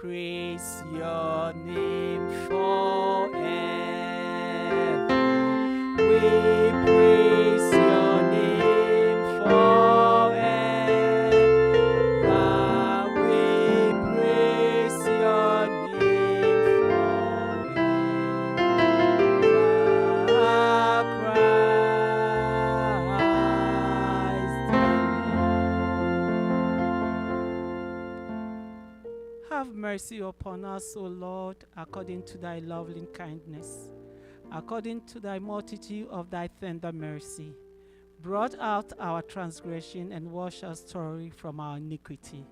praise your name forever. We praise your name forever. We praise your name forever. Have mercy upon us, O Lord, according to thy loving kindness, according to thy multitude of thy tender mercy. Blot out our transgression and wash us thoroughly from our iniquity.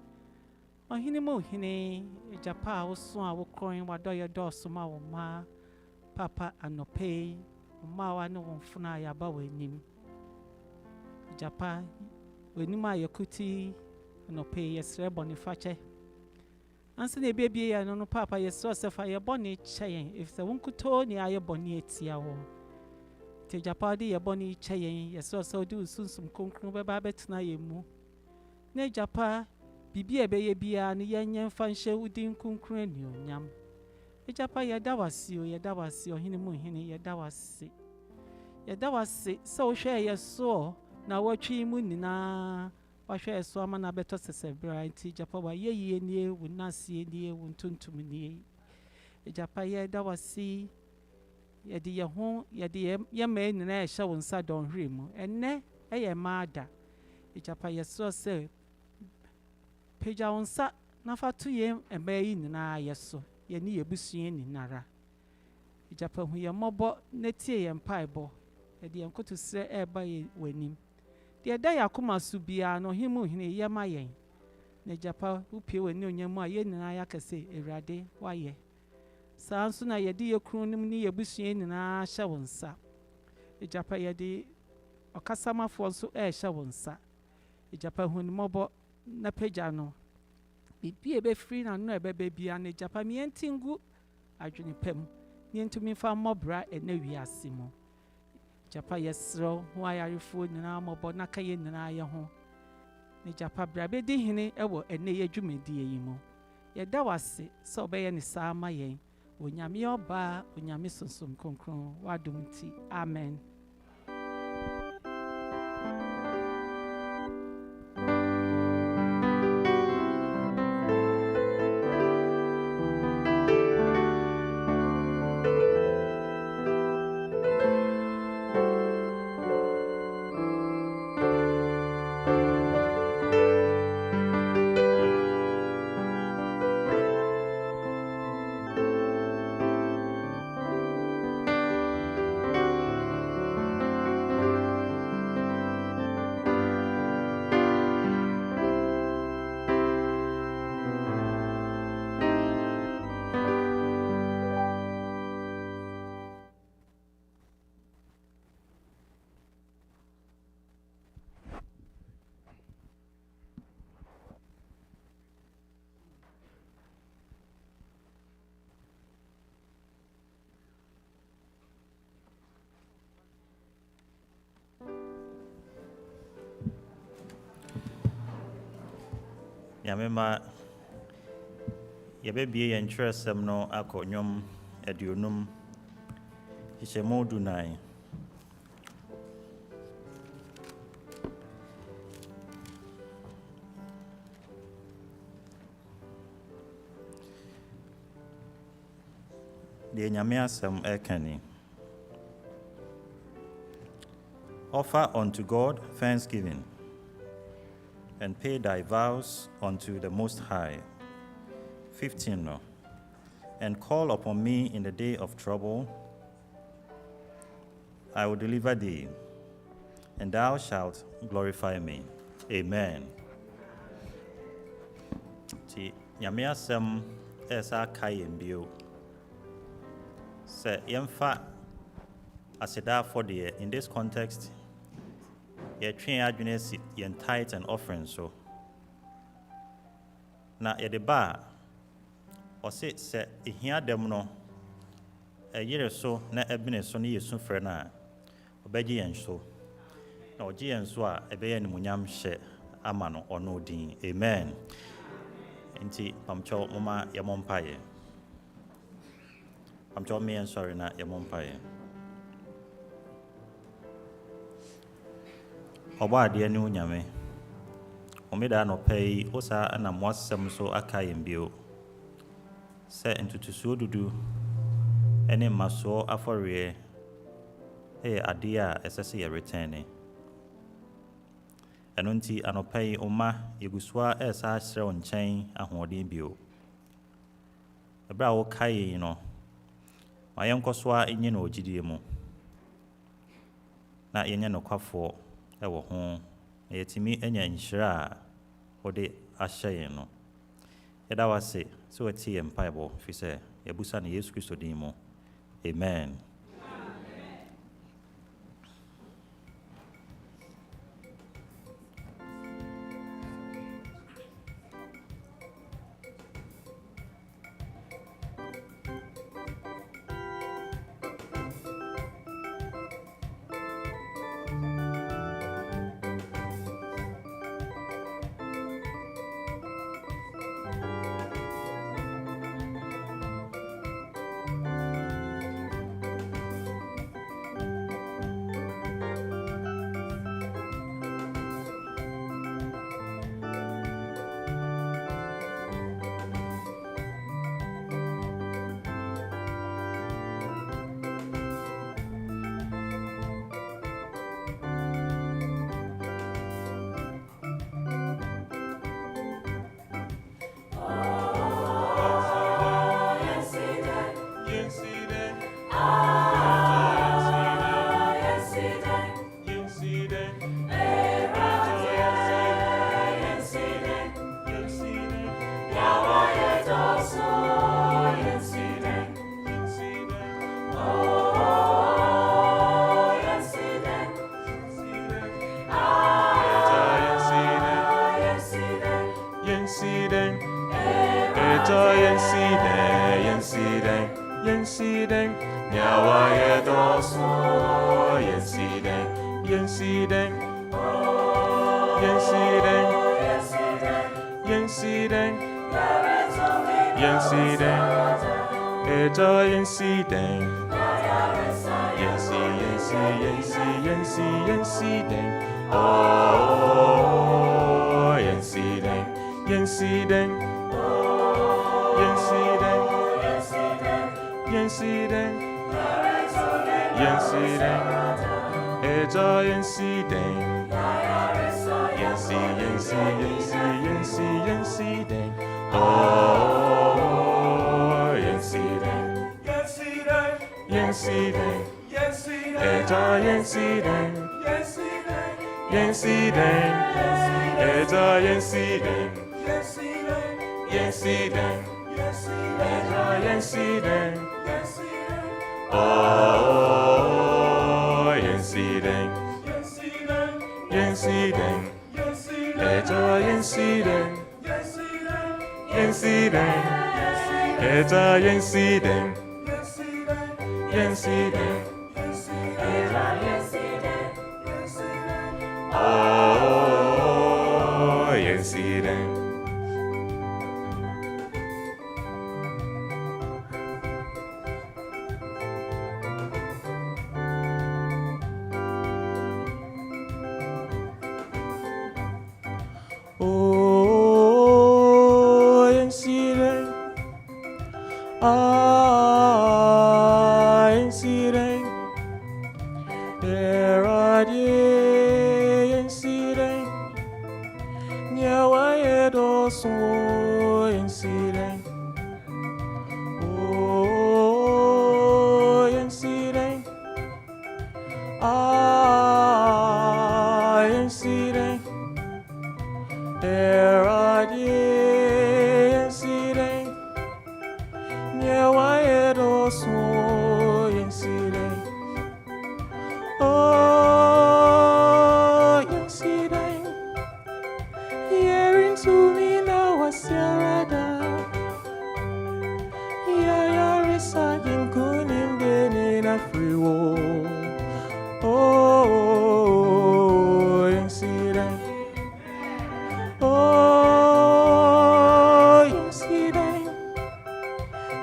Ohini mo hini ejapa osun awokroin wadoye dosuma wo ma papa anope ma wa no wonfuna yaba wenim ejapa wenim ayekuti anope yesre bonifache anse na ebie ya no papa yesro sefa ye boni cheyen if se wonkuto ni aye boni etia wo te ejapa de ye boni cheyen yesro so du sunsum konkron beba betena yemu na ejapa bibi ebeye bia ne yenyen fanhye udin konkron ani onyam ejapa yedawasi ohini mu hini yedawasi so hwe yeso na watwi mu nina wahwe yeso ama na beto sesebra nti ejapa wa yeye nie wunase nie wuntuntum nie ejapa yedawasi yede ye ho yede ye ma nina ehye wonsa don hwe mu enne eye maada ejapa yeso se peja onsa na fatu ye emayi nina yeso ye ni yebusuen ni nara ejapa hu ye mobo netie ye mpaibo ye de enkoto sre eba ye wanim de da yakoma su bia no himu hini ye mayen na ejapa upie wani onyamu a ye nina ya kase ewrade waye sanso na ye de ye krunim ni yebusuen ni na hye wonsa ejapa ye de okasamafo so hye wonsa ejapa hu ni mobo na peja no bibi ebe free na no ebe bia na ejapa mientingu adwene pam nientumi fa mobra ena wiase mu ejapa yesro ho ayarefo nyina mobo na kaye nyina ye ho na ejapa bra be di hene ewo ena ye dwumedi yi mu ye da wase so obeye ne sama yen onyame oba onyame sonsom konkron wadumti amen. Yamema yebebie ye nkyerɛsɛm no akɔ nnwom aduonum hyehyɛmu dunai deɛ Nyame asɛm ɛka ni. Offer unto God thanksgiving and pay thy vows unto the Most High. 15 no. And call upon me in the day of trouble. I will deliver thee, and thou shalt glorify me. Amen. Ti Nyame asɛm esa kayem bio. Se yemfa aseda for the in this context. Ye train adwene sit yen tithe and offering so. Na ye de ba o se ehia dem no yere so na ebine so ne yesu frɛ na obegye yen so. Na ogye yen so a ebeye ne munyam hye ama no ono din. Amen. Inti pamcho mama yamompaye. Pamcho me and sorry na yamompaye. Oba dear new nyame. Omida no pay osa and am wasam so akayim bio. Set into Tusududu. Any maso aforie. Hey adia SSC returning. Enunti anopai oma yeguswa esa sre onchen ahoden bio. Ebra wo kai no. Mayem koswa enye no ogidie mu. Na yenye no kwafo ewo ho. Yetimi enya nhira ode ahye no. Yeda wase so wati empaibo fi se yebusa ne Yesu Kristo din mu. Amen.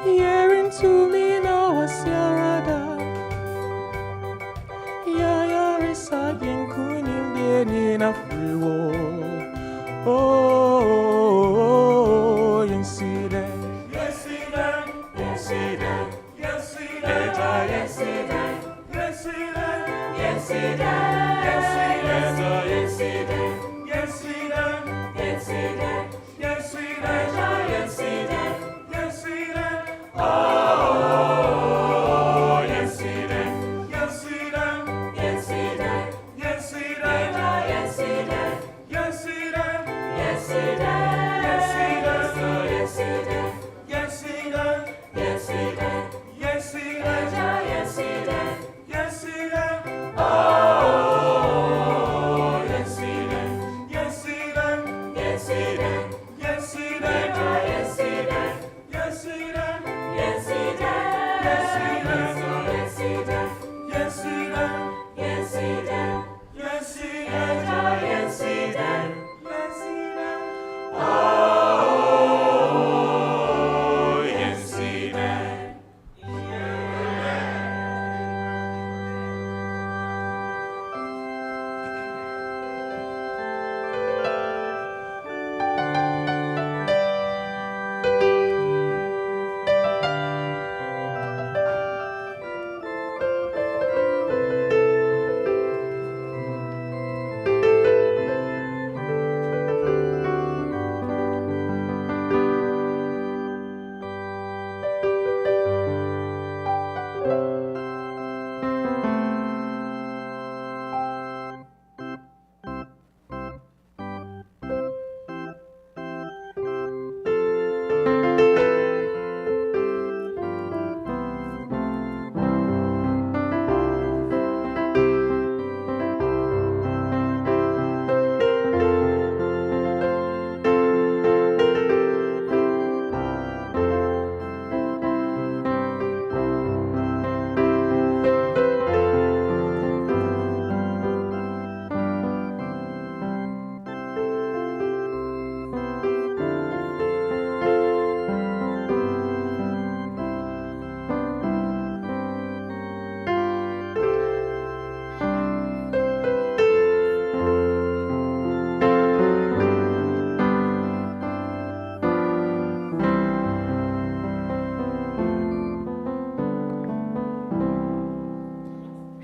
Hearing to me now a Sierra. Yaya is a Yankunim being in a free war. Oh, you see that? Yes, see that. Yes, see that. Yes, see that. Yes, see that. Yes, see that. Yes, see that. Yes, see that. Yes, see that. Yes, see that. Yes, see that. Yes, see that. Yes, see that. Yes, see that. Oh, yes, see that. Yes, see that. Yes, see that. Yes, see that. Yes, see that. Yes, see that. Yes, see that. Yes, see that. Yes, see that. Yes, see that. Yes, see that. Yes, see that. Yes, see that. Yes, see that. Oh, yes, see that. Yes, see that. Yes, see that. Yes, see that. Yes, see that. Yes, see that. Yes, see that. Yes, see that. Yes, see that. Yes, see that. Yes, see that. Yes, see that. Yes, see that. Yes, see that. Oh, yes, see that.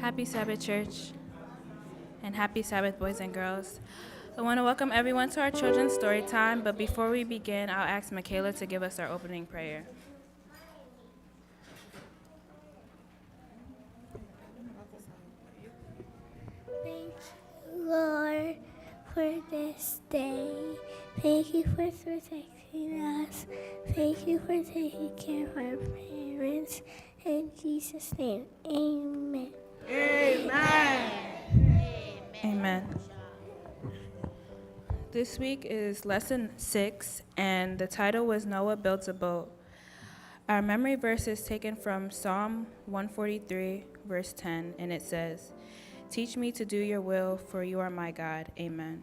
Happy Sabbath, church, and happy Sabbath, boys and girls. I want to welcome everyone to our children's story time, but before we begin, I'll ask Michaela to give us our opening prayer. Thank you, Lord, for this day. Thank you for protecting us. Thank you for taking care of our parents. In Jesus' name, amen. Amen. Amen. This week is lesson 6, and the title was Noah Builds a Boat. Our memory verse is taken from Psalm 143, verse 10, and it says, "Teach me to do your will, for you are my God." Amen.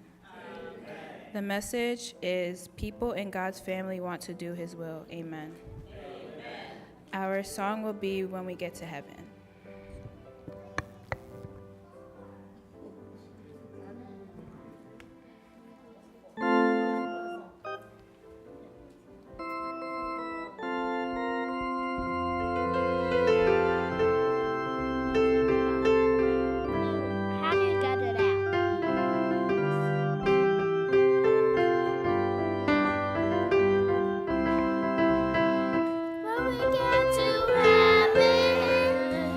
The message is, people in God's family want to do his will. Amen. Our song will be When We Get to Heaven. How do you get it out? When we get to heaven,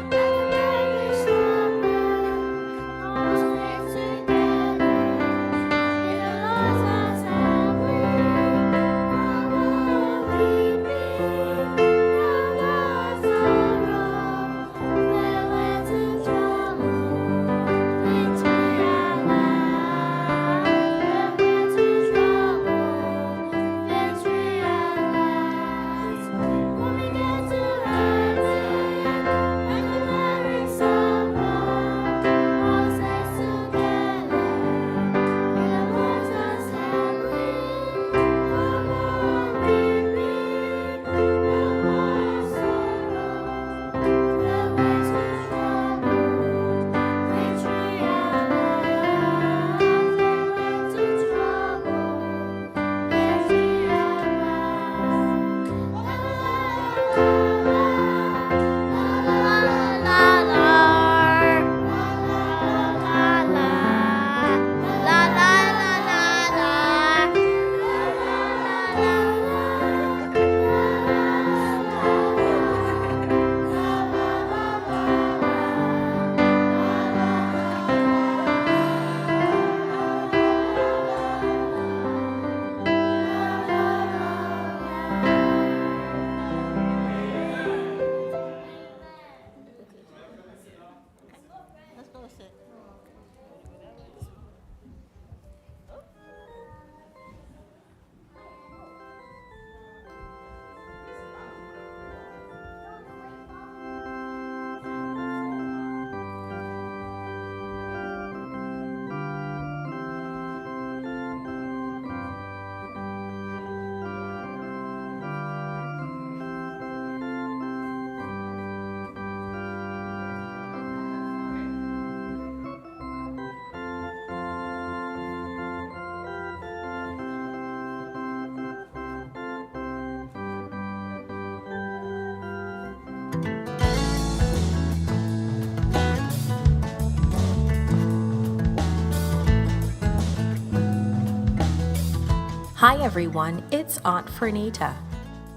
Hi everyone, it's Aunt Fernita.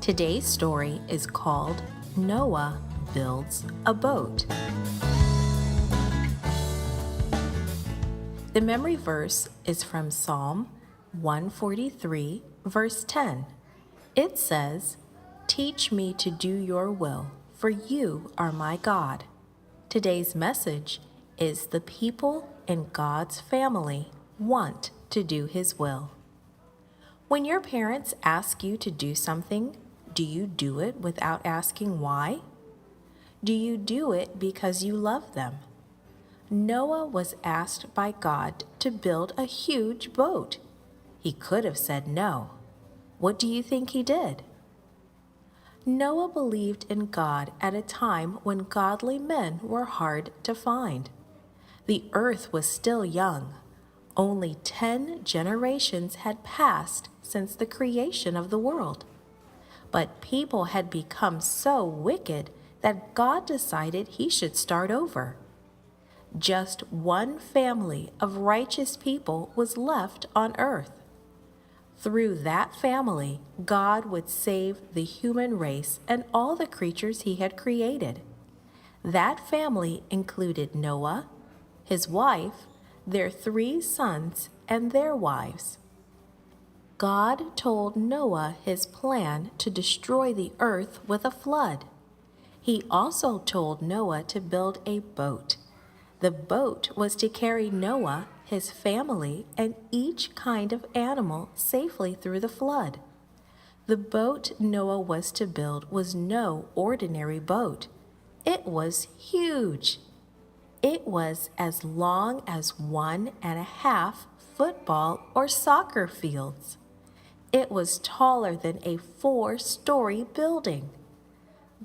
Today's story is called Noah Builds a Boat. The memory verse is from Psalm 143, verse 10. It says, "Teach me to do your will, for you are my God." Today's message is the people in God's family want to do His will. When your parents ask you to do something, do you do it without asking why? Do you do it because you love them? Noah was asked by God to build a huge boat. He could have said no. What do you think he did? Noah believed in God at a time when godly men were hard to find. The earth was still young. Only 10 generations had passed since the creation of the world. But people had become so wicked that God decided He should start over. Just one family of righteous people was left on earth. Through that family, God would save the human race and all the creatures He had created. That family included Noah, his wife, their 3 sons, and their wives. God told Noah His plan to destroy the earth with a flood. He also told Noah to build a boat. The boat was to carry Noah, his family, and each kind of animal safely through the flood. The boat Noah was to build was no ordinary boat. It was huge. It was as long as 1.5 football or soccer fields. It was taller than a 4-story building.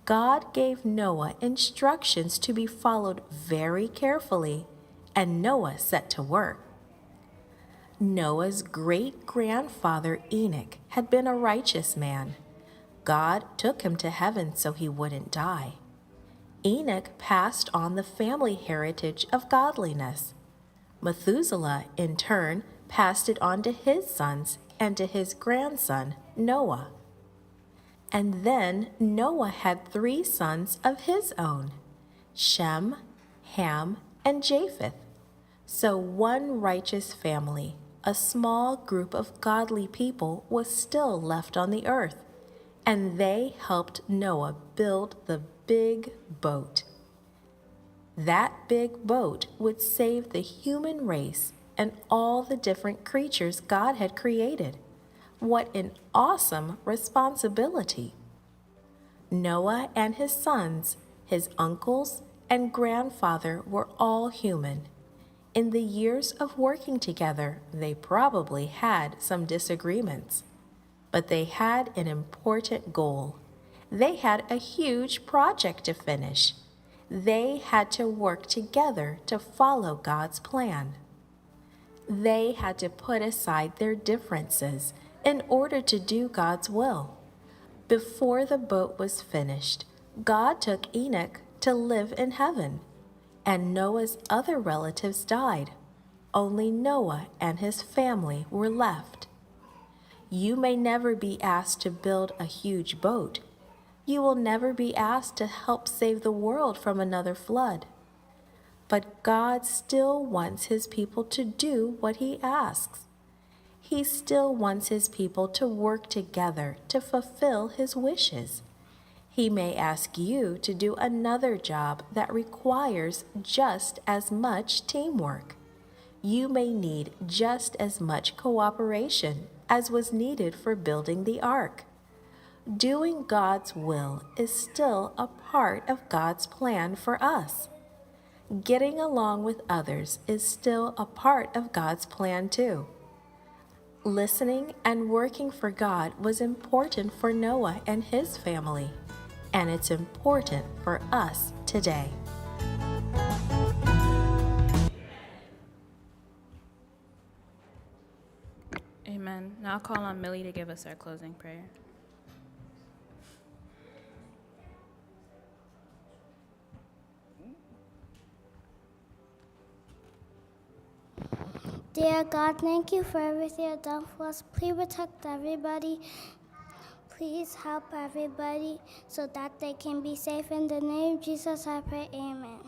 God gave Noah instructions to be followed very carefully, and Noah set to work. Noah's great-grandfather Enoch had been a righteous man. God took him to heaven so he wouldn't die. Enoch passed on the family heritage of godliness. Methuselah, in turn, passed it on to his sons and to his grandson, Noah. And then Noah had 3 sons of his own, Shem, Ham, and Japheth. So one righteous family, a small group of godly people, was still left on the earth, and they helped Noah build the big boat. That big boat would save the human race and all the different creatures God had created. What an awesome responsibility! Noah and his sons, his uncles, and grandfather were all human. In the years of working together, they probably had some disagreements. But they had an important goal. They had a huge project to finish. They had to work together to follow God's plan. They had to put aside their differences in order to do God's will. Before the boat was finished, God took Enoch to live in heaven, and Noah's other relatives died. Only Noah and his family were left. You may never be asked to build a huge boat. You will never be asked to help save the world from another flood. But God still wants His people to do what He asks. He still wants His people to work together to fulfill His wishes. He may ask you to do another job that requires just as much teamwork. You may need just as much cooperation as was needed for building the ark. Doing God's will is still a part of God's plan for us. Getting along with others is still a part of God's plan too. Listening and working for God was important for Noah and his family, and it's important for us today. Amen. Now I'll call on Millie to give us our closing prayer. Dear God, thank you for everything you've done for us. Please protect everybody. Please help everybody so that they can be safe. In the name of Jesus, I pray, amen.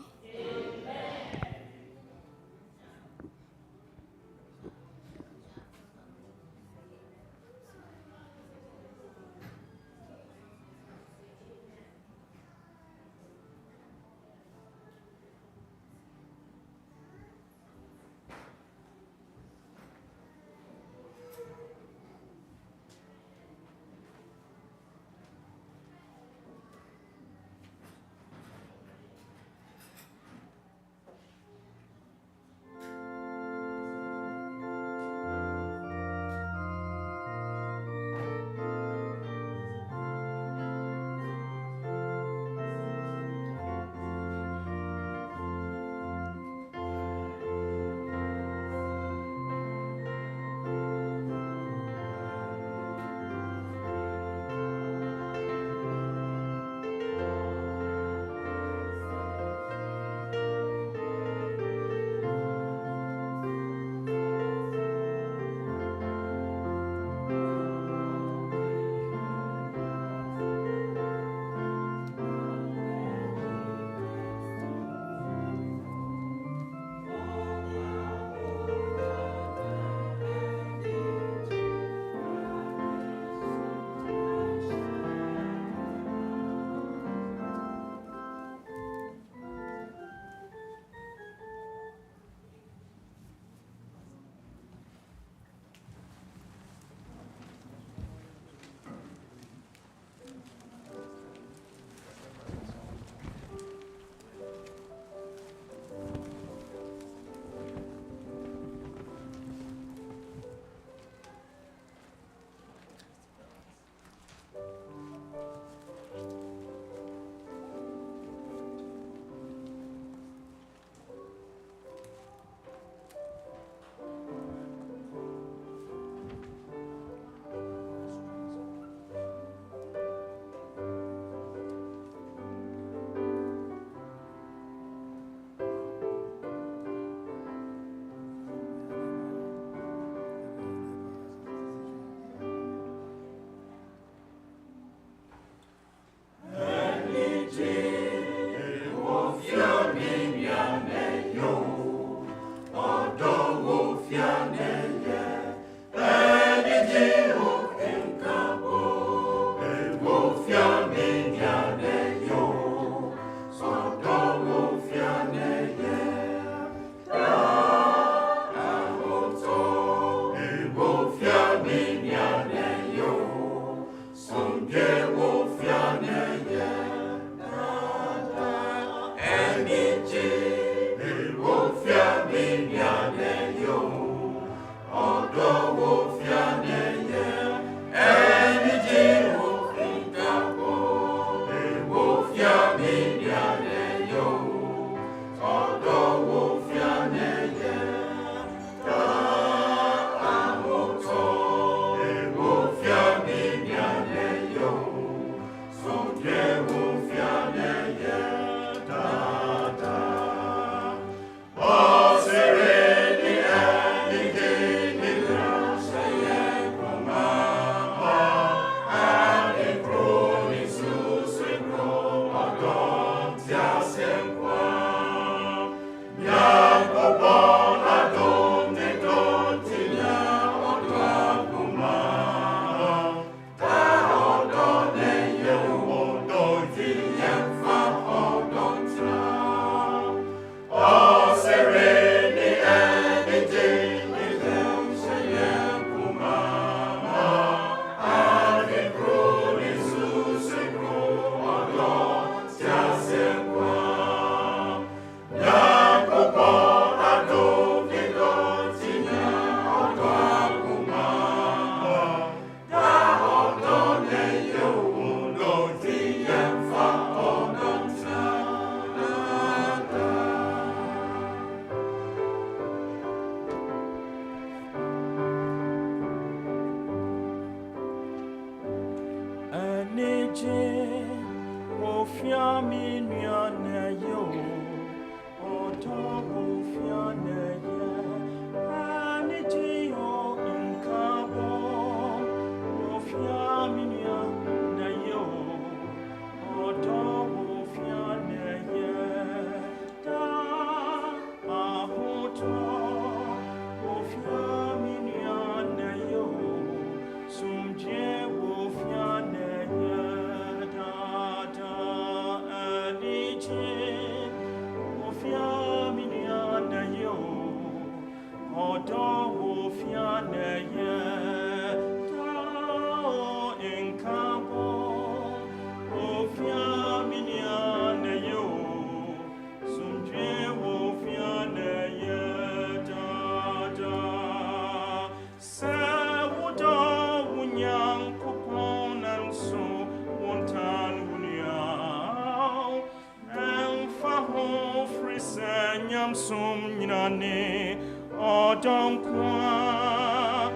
sum nyane odon kwa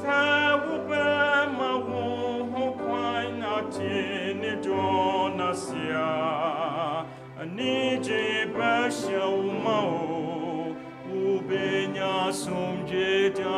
sa wupa ma wo kwa na tini dona sia ani je ba shauma o ubenya sum jeda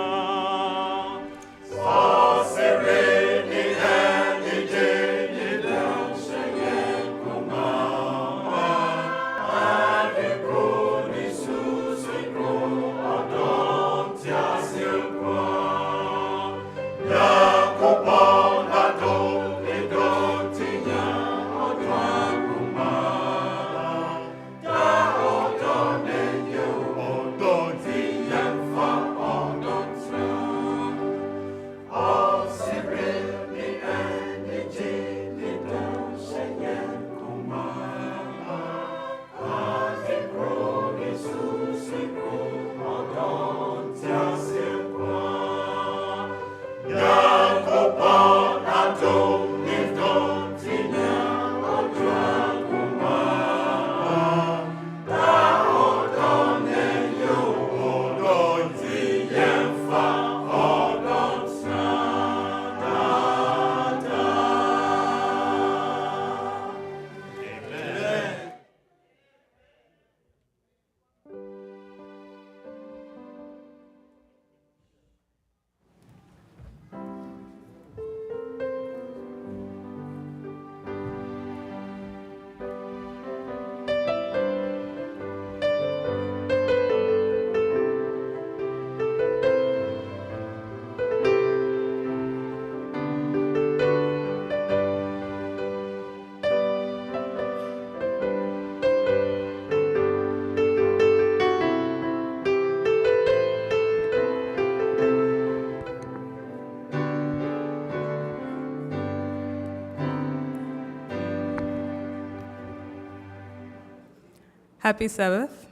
Happy Sabbath.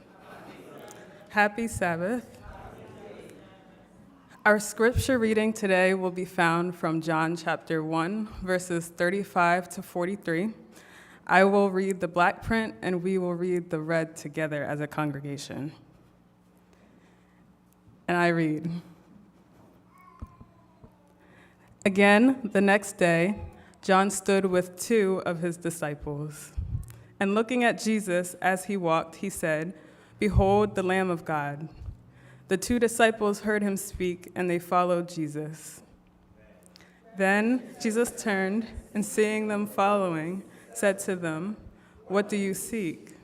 Happy Sabbath. Our scripture reading today will be found from John chapter 1, verses 35 to 43. I will read the black print and we will read the red together as a congregation. And I read, "Again, the next day, John stood with 2 of his disciples. And looking at Jesus as he walked, he said, 'Behold the Lamb of God.' The 2 disciples heard him speak, and they followed Jesus. Then Jesus turned, and seeing them following, said to them, 'What do you seek?'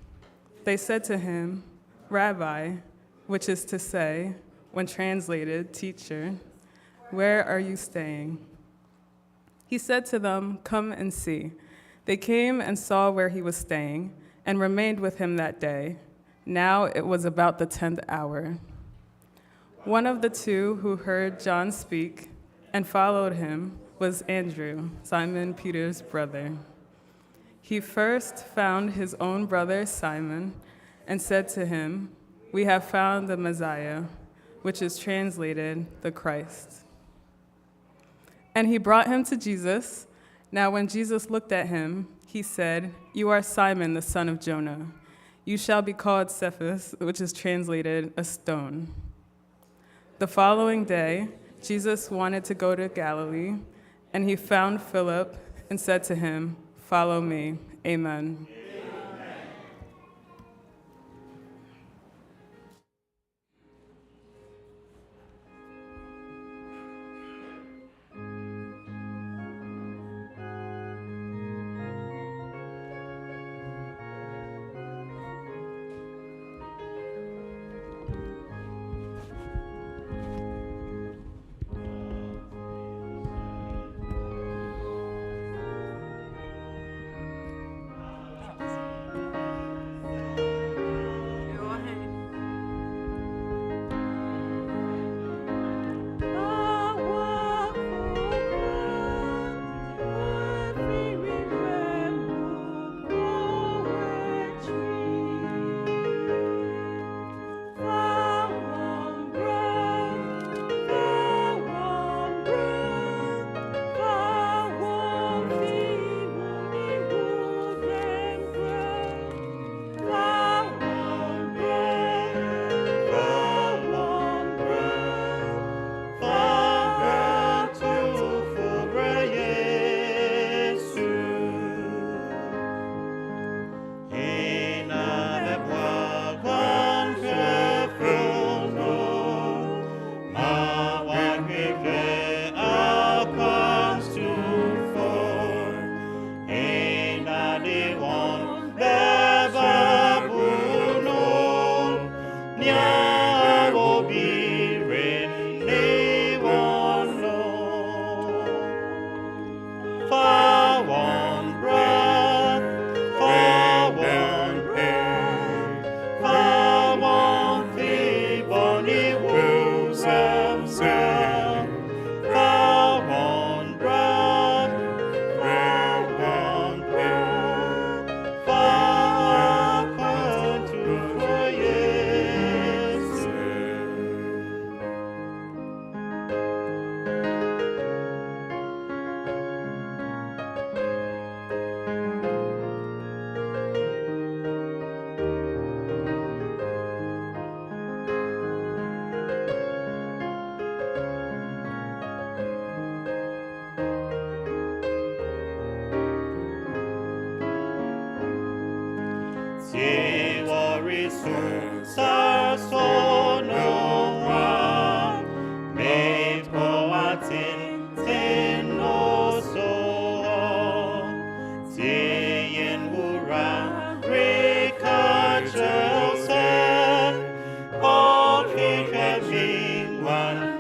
They said to him, 'Rabbi,' which is to say, when translated, 'Teacher,' 'where are you staying?' He said to them, 'Come and see.' They came and saw where he was staying, and remained with him that day. Now it was about the 10th hour. One of the 2 who heard John speak and followed him was Andrew, Simon Peter's brother. He first found his own brother Simon and said to him, 'We have found the Messiah,' which is translated, the Christ. And he brought him to Jesus. Now when Jesus looked at him, he said, 'You are Simon, the son of Jonah. You shall be called Cephas,' which is translated, a stone. The following day, Jesus wanted to go to Galilee, and he found Philip and said to him, 'Follow me.' Amen. Te warisu sarsono wa me poatin teno so te yen wura rekache all having one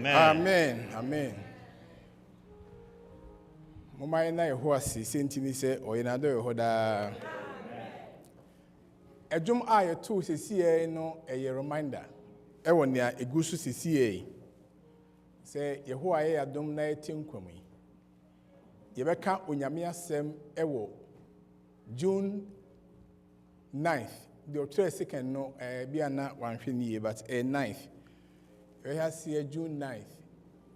Amen. Amen. Mama na yeho ase sentini se oyinado yeho da. Ejum a yeto sesiye no eye reminder. Ewo nia egusu sesiye. Se yeho aye adom na etinkwam yi. Yebeka onyame asem ewo June 9th. The 2nd no bia na wanhwe niye but 9th. We have seen June 9th,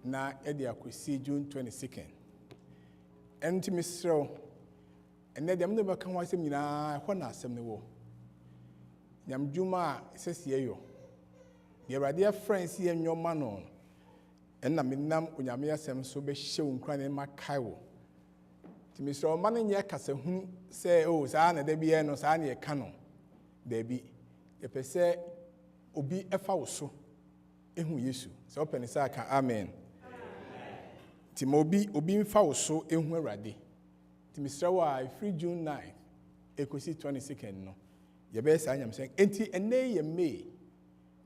na Edia could see June 22nd. And to Miss Rowe, and then them never come once a mina, when I send the war. Yam Juma says, Yo, your dear friends here in your man on, and I mean, Nam Unyamia Sam so be shown crying my Kaiwo. To Miss Rowe, man in your castle, who say, oh, Sana, there be no Sani a canon. There be, if I say, Obi a so. Ehu Yesu. So open isaka amen. Timobi obi mfa wo so ehu Awurade. Timisra wa free June 9 ekosi 22nd no. Ye be sa anyam sen enti ene ye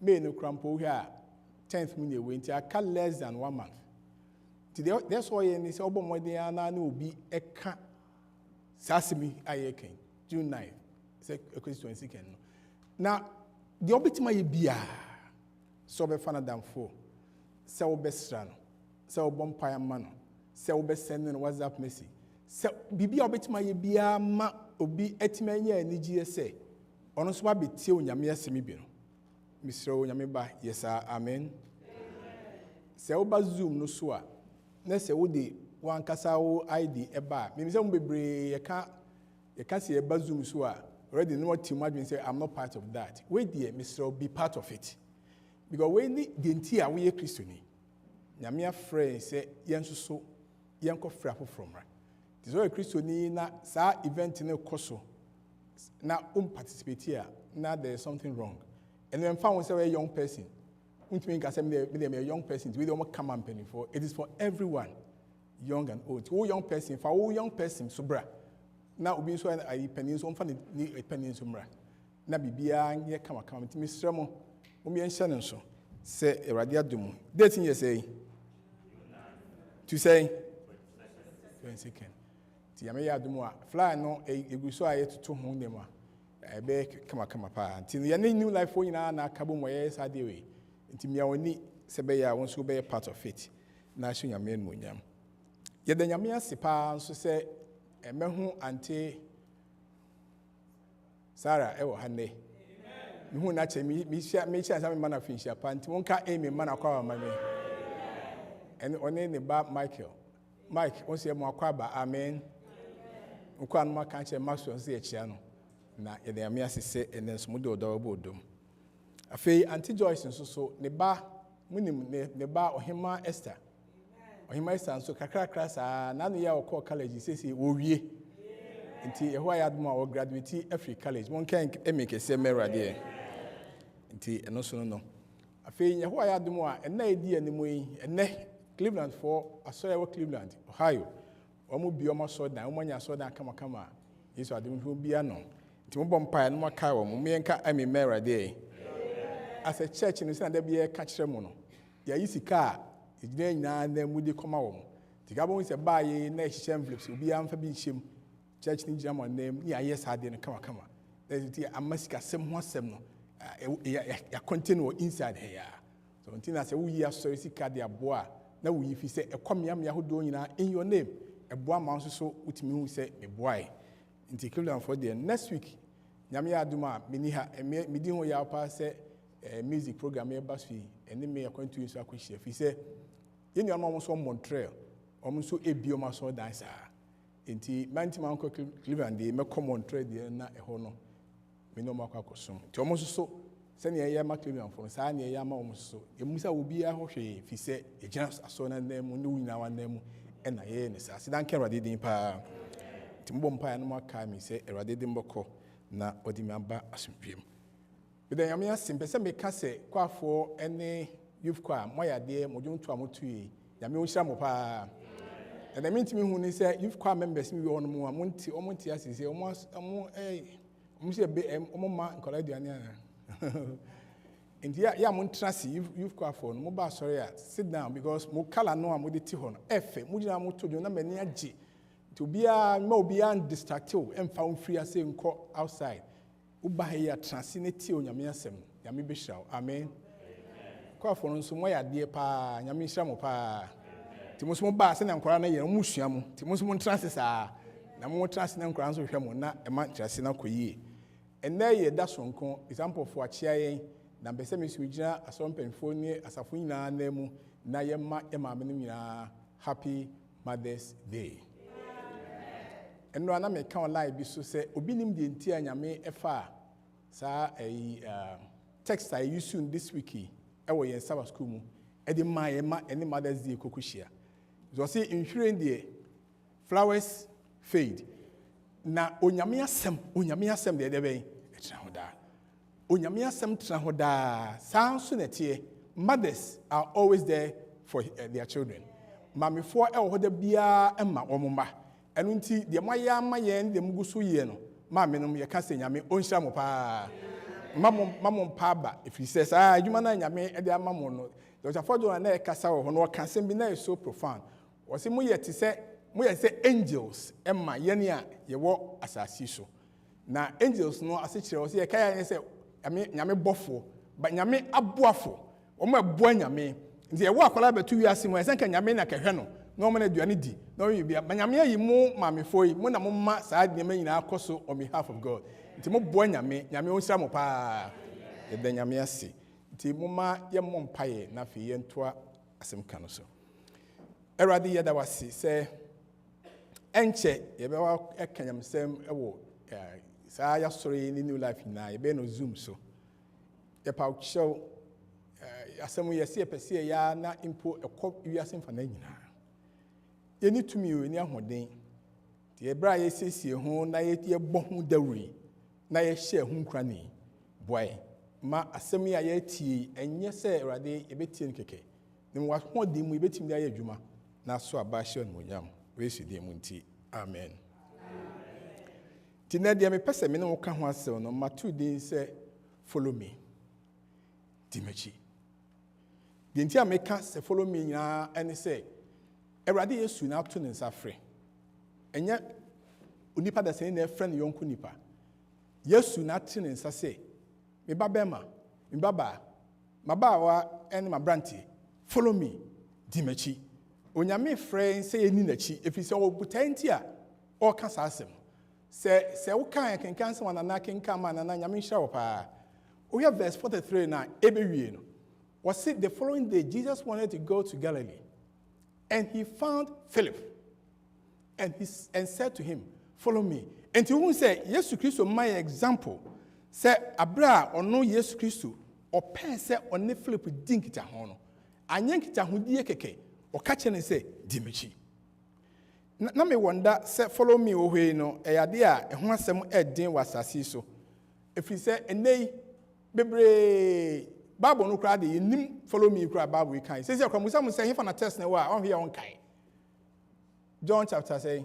May no krampo here 10th mu ne we enti aka less than 1 month. That's why ye ni se obo modern ana na obi eka sasimi ayeken June 9 se ekosi 22nd no. Na the obitima ye bia so be fana damfo se wo besra no se wo bompaya ma no se wo besend no WhatsApp message se bibia obetima ye bia ma obi etima nya anigye se ono so ba betie onyame asemi bi no misro onyame ba yesa amen se wo ba zoom no so a na se wo de wan kasa wo ID eba me se mo bebre ye ka se e ba zoom so a already no team admin say I'm not part of that we there misro be part of it. Because when the denti we are Christian, Yamia friend say Yanso Yanko Frappo from right. This is Christian na sa event in a coso. Now participate here. Now there is something wrong. And then found a young person. Make us a young person. We don't come and penny for it is for everyone, young and old. All young person for all young person sobra. Now we so a penny so funny a penny somra. Na bibia ye come to Mr. Mo. Umi Shannon so say a radiadum. Dating you say to say 22nd. Tiamaya Dumwa fly no a guso I to 2 home them. I beg come pa. Until you new life for you na kabum way sadewe. Until me only Sebeya wants to be a part of it. National men munyam. Yet the Yamia Sipa so say a mehu ante Sarah ewo hande. Who naturally me chance I'm man of fish apart. Won't cut aim in man acquire my name. And on any bar Michael. Mike, once you're more quaba, amen. Ukan ma can't master on the channel. Na the amias say and then smooth or double dome. A fay anti Joyce and so ne bar minimum ne bar or him Esther. Or him Esther and so crackers are none year or call college, he says he will ye. Until a white admiral or graduate every college. One can't make a same mirror there. And also no. I feel who I had more and no idea anymore and Cleveland for a soil Cleveland, Ohio. Almost be almost so down when you saw that come. Yes, I don't be unknown. Timon Pie and Macao, Mumianka, I mean, Mera Day. As a church in the Sun, there be a catch remono. Ya easy car is there now and then would you come home. The Gabon is a buy next envelopes will be amphibian shim. Church in German name, yes, I didn't come. There's a massacre, some continue inside here. So until I say, we are sorry, Cardia Bois. Now, if you say, a come yam Yahoo doing in your name, a boy mouse so with me who say, a boy. Nti Cleveland for the next week nyame aduma mini ha me di ho ya pa se music program e basfi ene me akwantu yesu akohia fi se ye nua no so Montreal so ebioma so dance nti mantima uncle Cleveland de me come Montreal de na eho no me no makwakoso nti omo so se ne ye ma Cleveland for sa ne ye ma omo so emusa obi a hwehwe fi se e gina aso na nemu ne wina wa nemu ena ye ne sa sidan ke rade din pa timbo mpa no maka mi se rade din boko na odi me aba asempiem bida yame asempe se me ka se kwafo ene youth kwa moya de modwonto amotue yame wo hira mo pa and I mean to me who say you've come members me on more monti asise almost say be man collect the and yeah mon trust you've come for mo ba sorry sit down because mo kala no am de ti ho no efe mo gina mo to na mani age to be a mo be an distracted and found free as nko outside wo ba here transinity onyame asem nyame be hira amen kwa for nso mo ya de pa nyame hira mo pa Timusumo ba se na nkora na ye mu hua mu timusumo trance saa na mo trance na nkora nso hwɛ mo na e ma trance na koyie ena ye da sonko example for achia yen na bese me su gina asompanfo ni asafo nyina na mu na ye ma e ma me nyina happy Mother's Day eno ana me kan live bi so se obi nim de ntia nyame efa saa text I use this week e wo yen Sabbath school mu e de ma ye ma ene Mother's Day kokohia so see in the flowers fade na onyame asem de be etra hoda onyame asem tra hoda sanso na tie mothers are always there for their children mamefo e hoda bia ema omomba enu nti de moya amaye de muguso ye no mamenom ye ka se nyame onhira mo pa mamom pa ba if he says adwuma na nyame e de amamo no there's a photo na e kasa ho no ka sem bi na is so profound wasi mo ye se angels emma yene a ye wo asasi so na angels no asechire wasi ye kaya ne se nyame bofo ba nyame aboafo o mo eboa nyame nti ye wo akola betu wiase mo esenka nyame na kahwe no na o mo na aduane di na o bia ba nyame ayi mo mamefo yi mo na mo ma saa de ma nyina akoso on behalf of God nti mo boa nyame o nsira mo pa ye da nyame ase nti mo ma ye mo mpaye na fe ye ntoa asem ka no so erade ye da wasi se enche ye be wa ekanyamsem ewo saa ya sori ni new life na ye be no zoom so ye pa show asem ye se pese ya na impo ekọ wiase mfa na nyina ye ni tumi o ni ahoden ti e bra ye sesie ho na ye bọ ho dawuri na ye hye ho nkra ni boy ma asem ya ye tie enye se erade ye betie nkeke ni mo ho de mu ye betim da ye adwuma na so abahye no nyam we si de mu nti amen ti na de me pese me no ka ho asew no ma tu din se follow me dimachi de nti ameka se follow me nyina ene se erade yesu na to ne nsafre enya onipa da se na friend yonko nipa yesu na te ne nsa se me babema me baba mabawa ene mabranti follow me dimachi onyame friend say eni nachi efise obutanti a o ka sasem se wo kan kenkan se wana na kenkan ma na nyame hira wo pa o ya verse 43 na ebewie no was it the following day Jesus wanted to go to Galilee and he found Philip and said to him follow me and he won't say Jesus Christ my example say abra ono Jesus Christ o pen se one Philip dinkita ho no anyankita ho die keke o kache ne se dimechi na me wonder say follow me o hwe no eyade a eho asem edin wasasi so efi se enei bebre Bible no kra de nim follow me kra Bible kan say kwa musa musa he fa na test na wa on here on kai John chapter say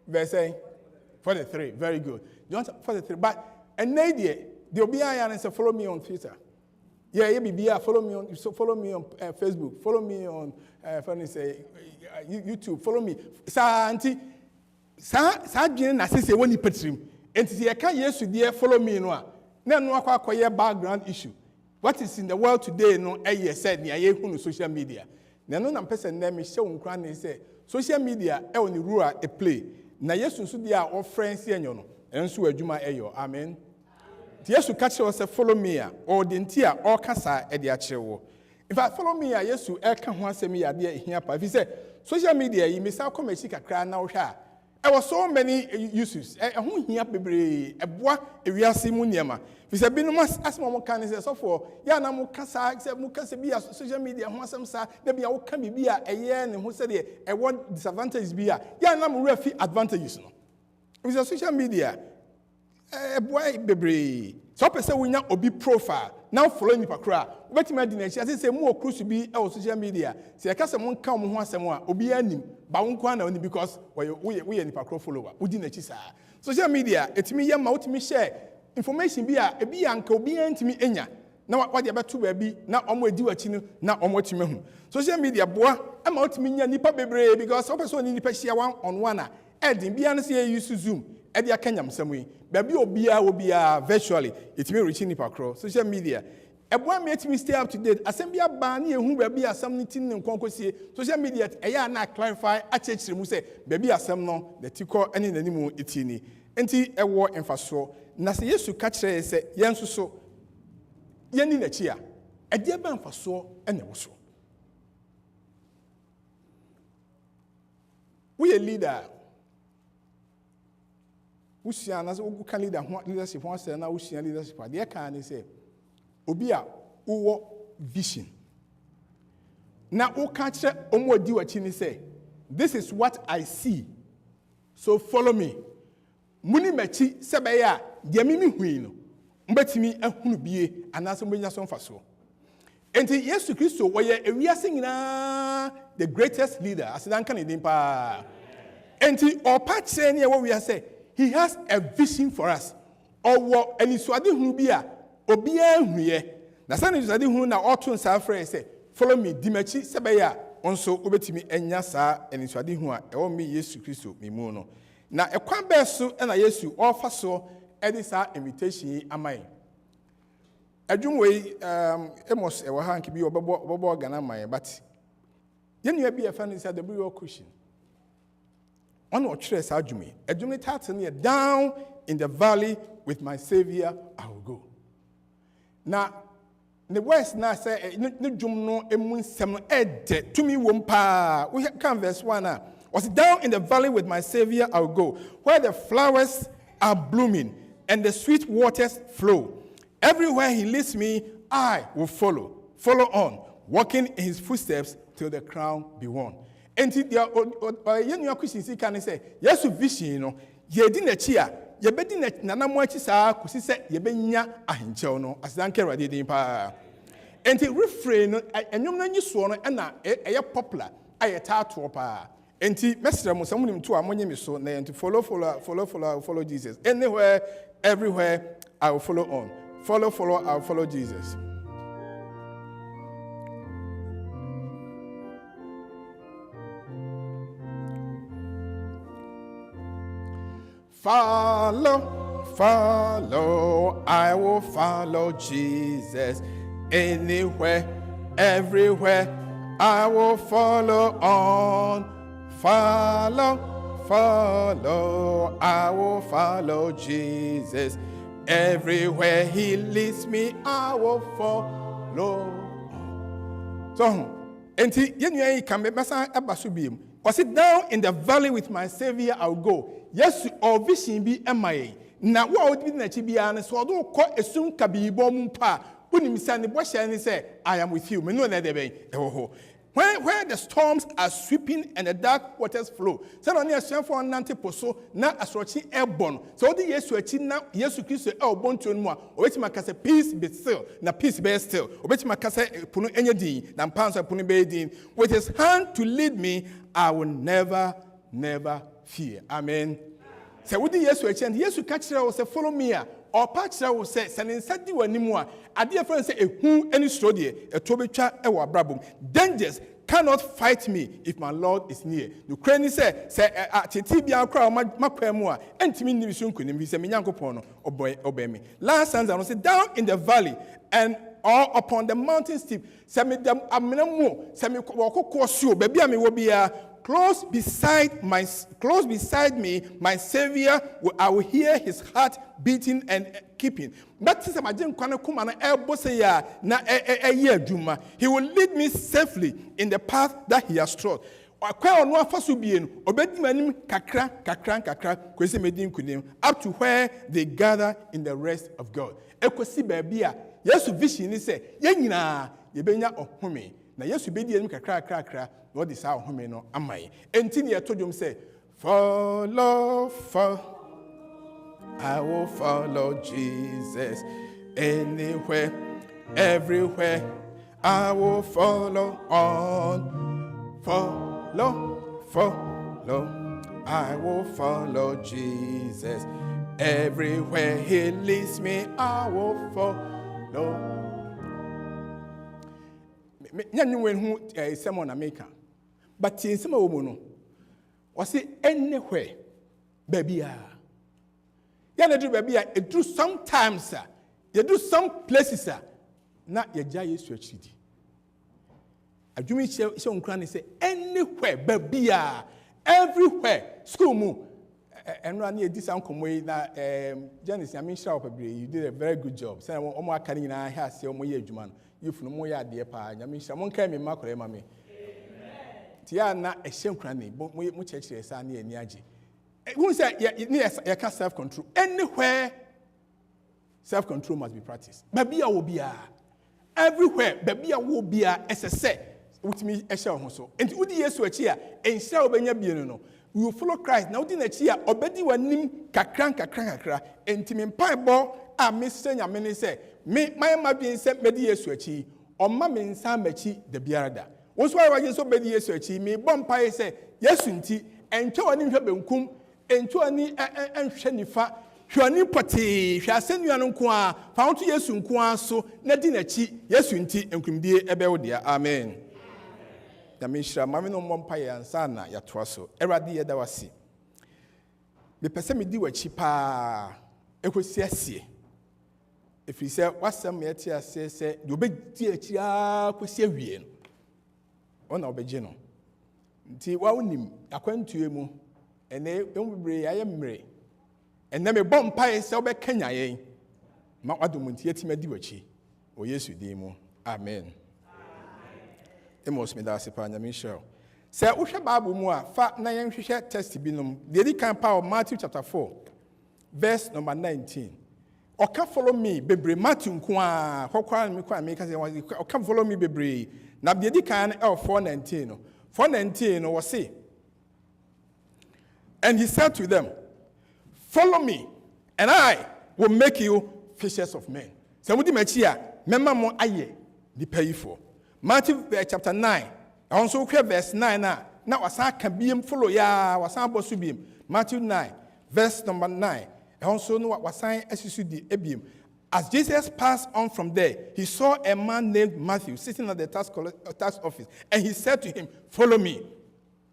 verse 43 very good John 43 but enei de obi aya say follow me on Twitter. Yeah, follow me on Facebook, follow me on YouTube, follow me. Sa anti sa dwene na sese woni patrim. Enti ye ka Yesu de follow me no a. Na no akwa background issue. What is in the world today no eye said na ye hu no social media. Na no na person na me hye wonkra na say social media e woni role a play. na yesu nso dia o friends enyo no enso adwuma eyo amen yesu ka kire say follow me a o de ntia o kasa e de a kire wo in fact follow me a yesu e ka ho asem ya de ehia pa fi say social media yi misa commerce kakra na wo hwa there were so many uses ho hia bebre eboa ewiase mu niema fi say binu asem mo kan say so for ya na mo kasa say mo kasa bi social media ho asem sa na bia wo ka bi a eye ne ho say de e what disadvantages bi a ya na mo refi advantages no fi say social media boy bebre so person wunya obi profile now follow ni pakra obetima di na chi ase say mu okrusu bi e social media say ka say mon ka mo ho asem a obi anim ba won kwa na oni because we ni pakra follower udi na chi sa social media etimi ye ma utimi share information bi a ebi anka obi antimi enya na wa de beto ba bi na omo edi wachi no na omo timi hu social media boa e ma utimi nya nipa bebre because so person ni nipa share one on one a edin bia no say use zoom edi akanyam samui baby obia virtually it may reach nipa cross social media eboa me etimi stay up to date asembia ba na ehu baby asam ni tin nkonkosie social media eya na clarify achechire mu say baby asam no the tiko ene nanimu etini enti ewo emfaso na se yesu ka kire say yenso so yeni na chi a ede ba emfaso ene wo so we a leader usia na so kan leadership ho say na usia leadership de kan ni say obi a wo vision na o ka kire omo adi wachi ni say this is what I see so follow me muni machi sebe ya de mimi hui no mbetimi ahunu bie anaso mbenya so mfaso enti Yesu Kristo woye ewiase nyina the greatest leader asidan kan edin pa enti opa kire ne wo wiase he has a vision for us owo enisuade hunu bi a obi ahuye na sane enisuade hunu na oto nsa afre say follow me dimachi sebe ya onso obetimi enya saa enisuade hunu a ewo me Yesu Kristo mimu no na ekwan beso na Yesu ofa so edi saa invitation amai adwumwe emos ewo hank bi obebo organa mai but yenu bi e fa no say the real question on or tres adwumi adwumi title near down in the valley with my savior I will go na the west na say ne dwum no emu nsem no ede tumi wom pa we can verse 1 was down in the valley with my savior I will go where the flowers are blooming and the sweet waters flow everywhere he leads me I will follow on walking in his footsteps till the crown be won. Enti dia yenu akwisi kan say Yesu vision no ye di na chi a ye be di na namo achi saa kusi se ye benya ahenchew no asidan kera de din pa enti refrain no enwom na nyiso no na eye popular aye tato pa enti mesra mo samunim to amonye mi so na enti follow Jesus anywhere everywhere I will follow on follow I will follow Jesus. Follow, I will follow Jesus. Anywhere, everywhere, I will follow on. Follow, I will follow Jesus. Everywhere he leads me, I will follow on. So, enti yenu kan be masa abaso biem. Was it down in the valley with my savior I will go. Yes, or vision be emaye. Na wa odi na chi bia ne so do ko esum kabibo mu pa. Unim say ne bohye ne say I am with you. Me no na de ben. Where the storms are sweeping and the dark waters flow. So on your strength for nante poso na asrochi airborne. So the Yesu achi na Yesu Kristo e obon to nmu a obetima ka say peace be still na peace be still. Obetima ka say punu enye din na mpanso punu be din. With his hand to lead me, I will never fear. Amen. So what the Yesu achi and Yesu ka kire wo say follow me a or pa kire wo say sanin sadi wanimu a ade friend say ehu any story e to betwa e wo abrabom. Dangers cannot fight me if my Lord is near. The Ukraine say titi bia kra makwa mu a entimi nim so nkonim bi say me nyankopon no obey me. Last stanza no say down in the valley and or upon the mountain steep say me dem amena mu say me kokoko so ba bia me wo bia close beside me, my Savior, I will hear his heart beating and keeping. But he will lead me safely in the path that he has trod. Up to where they gather in the rest of God. Yes, vision is say, Yenina, Yebenya ohome. Na Yesu be di kakra, what is our home no amai. Enti told him say, follow, I will follow Jesus anywhere, everywhere. I will follow on, follow. I will follow Jesus everywhere he leads me. I will follow. Nyanywen who is someone America, but in some woman was it anywhere, baby? You do baby, it do sometimes, sir. You do some places, sir. Not your giant stretch. I do me show cranny say anywhere, baby, everywhere. School move and run near this uncle way that Janice, I mean, you did a very good job. Say, I'm more carrying I have say, Juman. You from Moya, dear pa, I mean, someone came in Marco, mammy. Tiana, a shame cranny, but we much actually a sunny and yaji. Who said, yes, I can't self control. Anywhere, self control must be practiced. Babia will be everywhere, Babia will be as I said, with me a shell also. And would the yes, which here, and shall be no. We will follow Christ. Now, didn't cheer, or Betty one nim, kakra, and Tim Pie Ball, I miss saying a minute say. Me, my being sent Media Switchy, or Mammy in Samechi, the Biarada. Was why I so Media Switchy, me Bompire say, yes, Unti, and Toanim Habunkum, and Toani and Shenifa, Shuani Pati, shall send you an unqua, found to yes, unqua, so Nadinachi, yes, Unti, and Kumdi Ebeldia. Amen. The Misha, Mammy no Mompire and Sana, Yatwaso, Eradia Dawasi. The Pesami do a cheaper, Equisiasi. If he said, what's some metia say, you be dear chia, Quisian. On our Begino. Tea Wawnim, acquaint to you, and they don't be I am Ray. And then a bomb pie so back Kenya, eh? Mawadum yet mediwachi. O yes, you demo. Amen. The most medasipana Michel. Say, Usha Babu Moa, fat nine share testimonium, the Edican power of Matthew chapter 4, verse number 19. Or come follow me, Bebre Matthew Kwa, Hokwan Mikwa make us or come follow me, Bebre. Nabdi can L 419. 419 was say. And he said to them, follow me, and I will make you fishers of men. So what do you here? Remember more aye, the pay for. Matthew chapter 9. I also hear verse 9 now. Now was I can be him follow ya was I supposed to be him. Matthew 9, verse number 9. I also know what was I the Abium. As Jesus passed on from there, he saw a man named Matthew sitting at the tax office, and he said to him, follow me.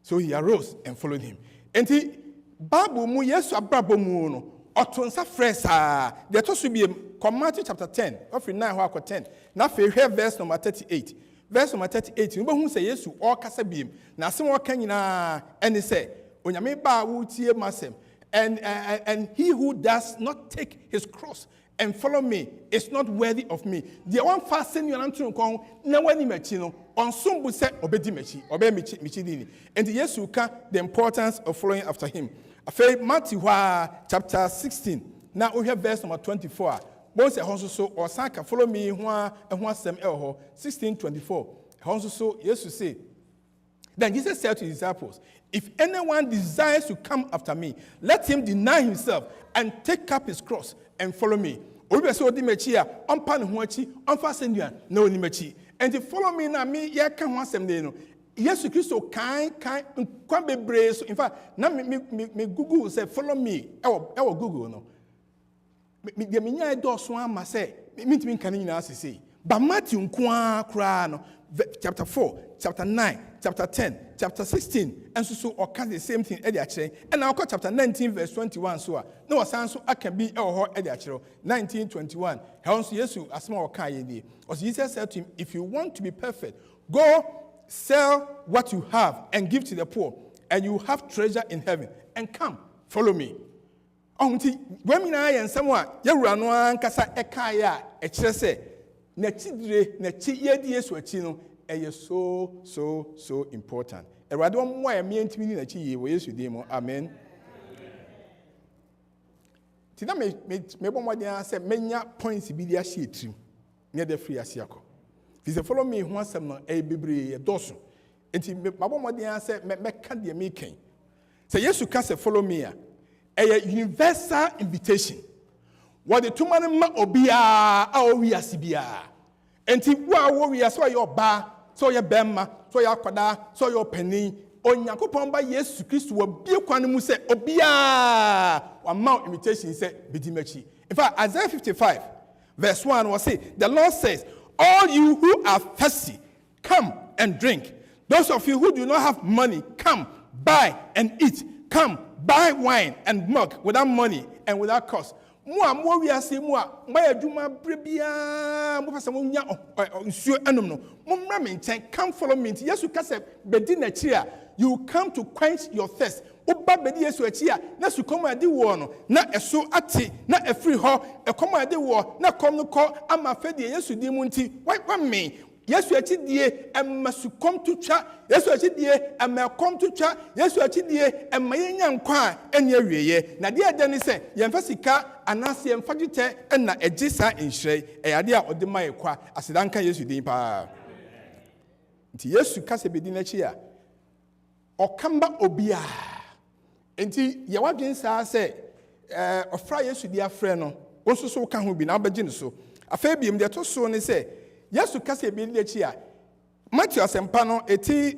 So he arose and followed him. And he Babu mu yesu abrabo mu no otonsa fresa the to so be Matthew chapter 10 of 9 ho 10 na fe hwe verse number 38. Verse number 38 we hu say yesu o kasa biem na asem o ka nyina and say onyame ba wo tie masem and he who does not take his cross and follow me is not worthy of me. The one fasten you antun kon na wani machi no onsum bu se obedi machi obe michi dini. And yesu ka the importance of following after him. Matthew chapter 16. Now we have verse number 24. Both say so or sanka follow me ho sem 16:24. So Jesus say. Then Jesus said to his disciples, if anyone desires to come after me, let him deny himself and take up his cross and follow me. Obi say odi mechi a ompa ne ho achi omfa senduan na oni mechi. And to follow me na me ye ka ho asem de no. Yes, Christo kan kwa bebre so in fact na me Google say follow me. E wo Google no. Me de menya do so ama say me ntimi kan nyina asese. Ba Matthew nkwa kra no chapter 4, chapter 9, chapter 10, chapter 16, and so occur the same thing at the actually. And now chapter 19, verse 21. So no so I can be at the actual 19:21. How yes, as small or Jesus said to him, if you want to be perfect, go sell what you have and give to the poor, and you have treasure in heaven. And come, follow me. When I am someone, Yaruano Kasa Ekaya, Echese, Netidre, Neti Yesuachino, and so important. And I don't want to mean to me that you demo. Amen. Tina me one day say many points be the sheet near the free Asiako. If you follow me once a baby a dozen. And my one day say me can't be making. Say yes, you can say follow me. A universal invitation. What the two man obia or we are sibia. And we are so your bar, so your bema, so your quada, so your penny. On Yakopon by Yesu Christ will be a quanimu say obia or mount invitation said bidimechi. In fact, Isaiah 55, verse 1 was say, the Lord says, all you who are thirsty, come and drink. Those of you who do not have money, come, buy and eat. Come, buy wine and milk without money and without cost. More we are saying more. My duma brebia. Mo pasa mo nya nsuo enum no. Mo mra me nchen. Come follow me. Yesu ka se bedi na chia. You come to quench your thirst. Oba bedi Yesu achia. Na su komo ade wo no. Na eso ate. Na efiri ho. E komo ade wo. Na kom no ko ama fedi Yesu di mu nti. Wa me. Yesu achi die emma su kom to twa. Yesu achi die emma kom to twa. Yesu achi die emma yenya nkwa enya wieye. Na die ade ne se yemfa sika anase yemfa gite na egisa enhire. Eyade a ode mai kwa asedanka Yesu din pa. Nti Yesu kase bedi na chi a okamba obia. Nti ye wadwen sa se ofra Yesu di afre no. Wonso so ka ho bi na obegye ne so. Afa biem de to so ne se Yesu kase bi lechi a Matthew asempa no eti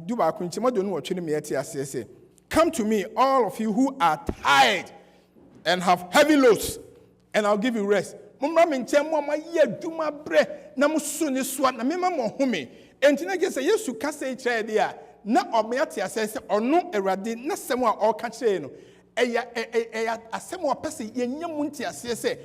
duba kunchi modo no wotwe ne me eti asese. Come to me, all of you who are tired and have heavy loads, and I'll give you rest. Mumra me nche mo ma ye adwuma bre na mo so ne so na me ma mo home. Enti na ge se Yesu kase kire de a na ome ati asese ono Awurade na sem a o ka kire no. Eya asem o pese ye nyam nti asese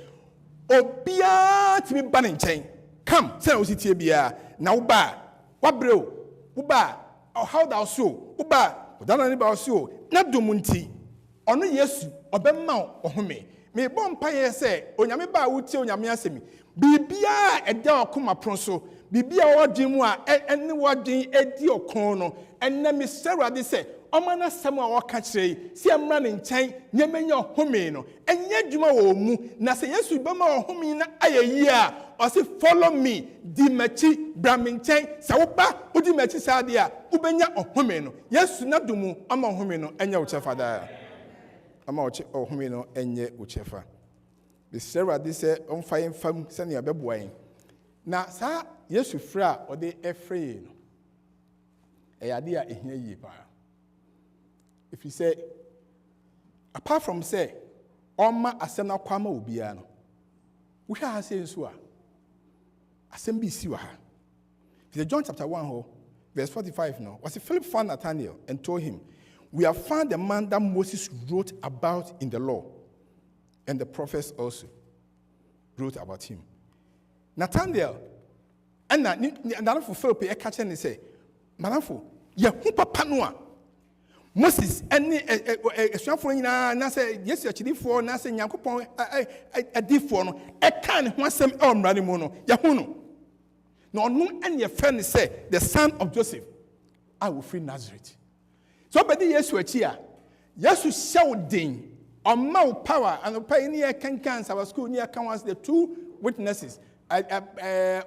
obia ti bi ba ne nchen. Come, say Ositie bia. Na uba, wabreo, uba, or how thou so, uba, udana ni ba so, na domunti. Ono Yesu, obema ohome. Me bon paye say, onyame ba wuti onyame asemi. Bibia eda okoma pronso. Bibia wodin mu a ene wodin edi okon no. Enne me Sarah say, omana sam a woka kire si amra ne nchen nyemenya ohome no. Enye dwuma wo mu na se Yesu bema ohome na ayeyi a or say, follow me, di mechi, braminchen, sawopa, udi mechi sadia, ubenya ohumeno. Yes, nadumu, ama ohumeno, enya uchefa da. Ama ohumeno, enye uchefa. The Sarah, this on fire fam, send your baby. Now, sir, yes, you fra, or they afraid. A idea in here, if you say, apart from say, Oma asena kwama ubiano, we have said so. Assembly siwa. John chapter 1, verse 45 now. Was Philip found Nathanael and told him, we have found the man that Moses wrote about in the law, and the prophets also wrote about him. Nathanael, and now for Philip, a catcher and say, Manafo, Yahupa Panua. Moses, and a shuffling, and say, yes, actually, for nothing, Yakupon, a deform, a can, once some Radimono, Yahuno. No, and your friend say, the son of Joseph, I will free Nazareth. So, but the Yesu here, Yesu shouting on mouth power, and the pioneer can our school near Kansas, the two witnesses,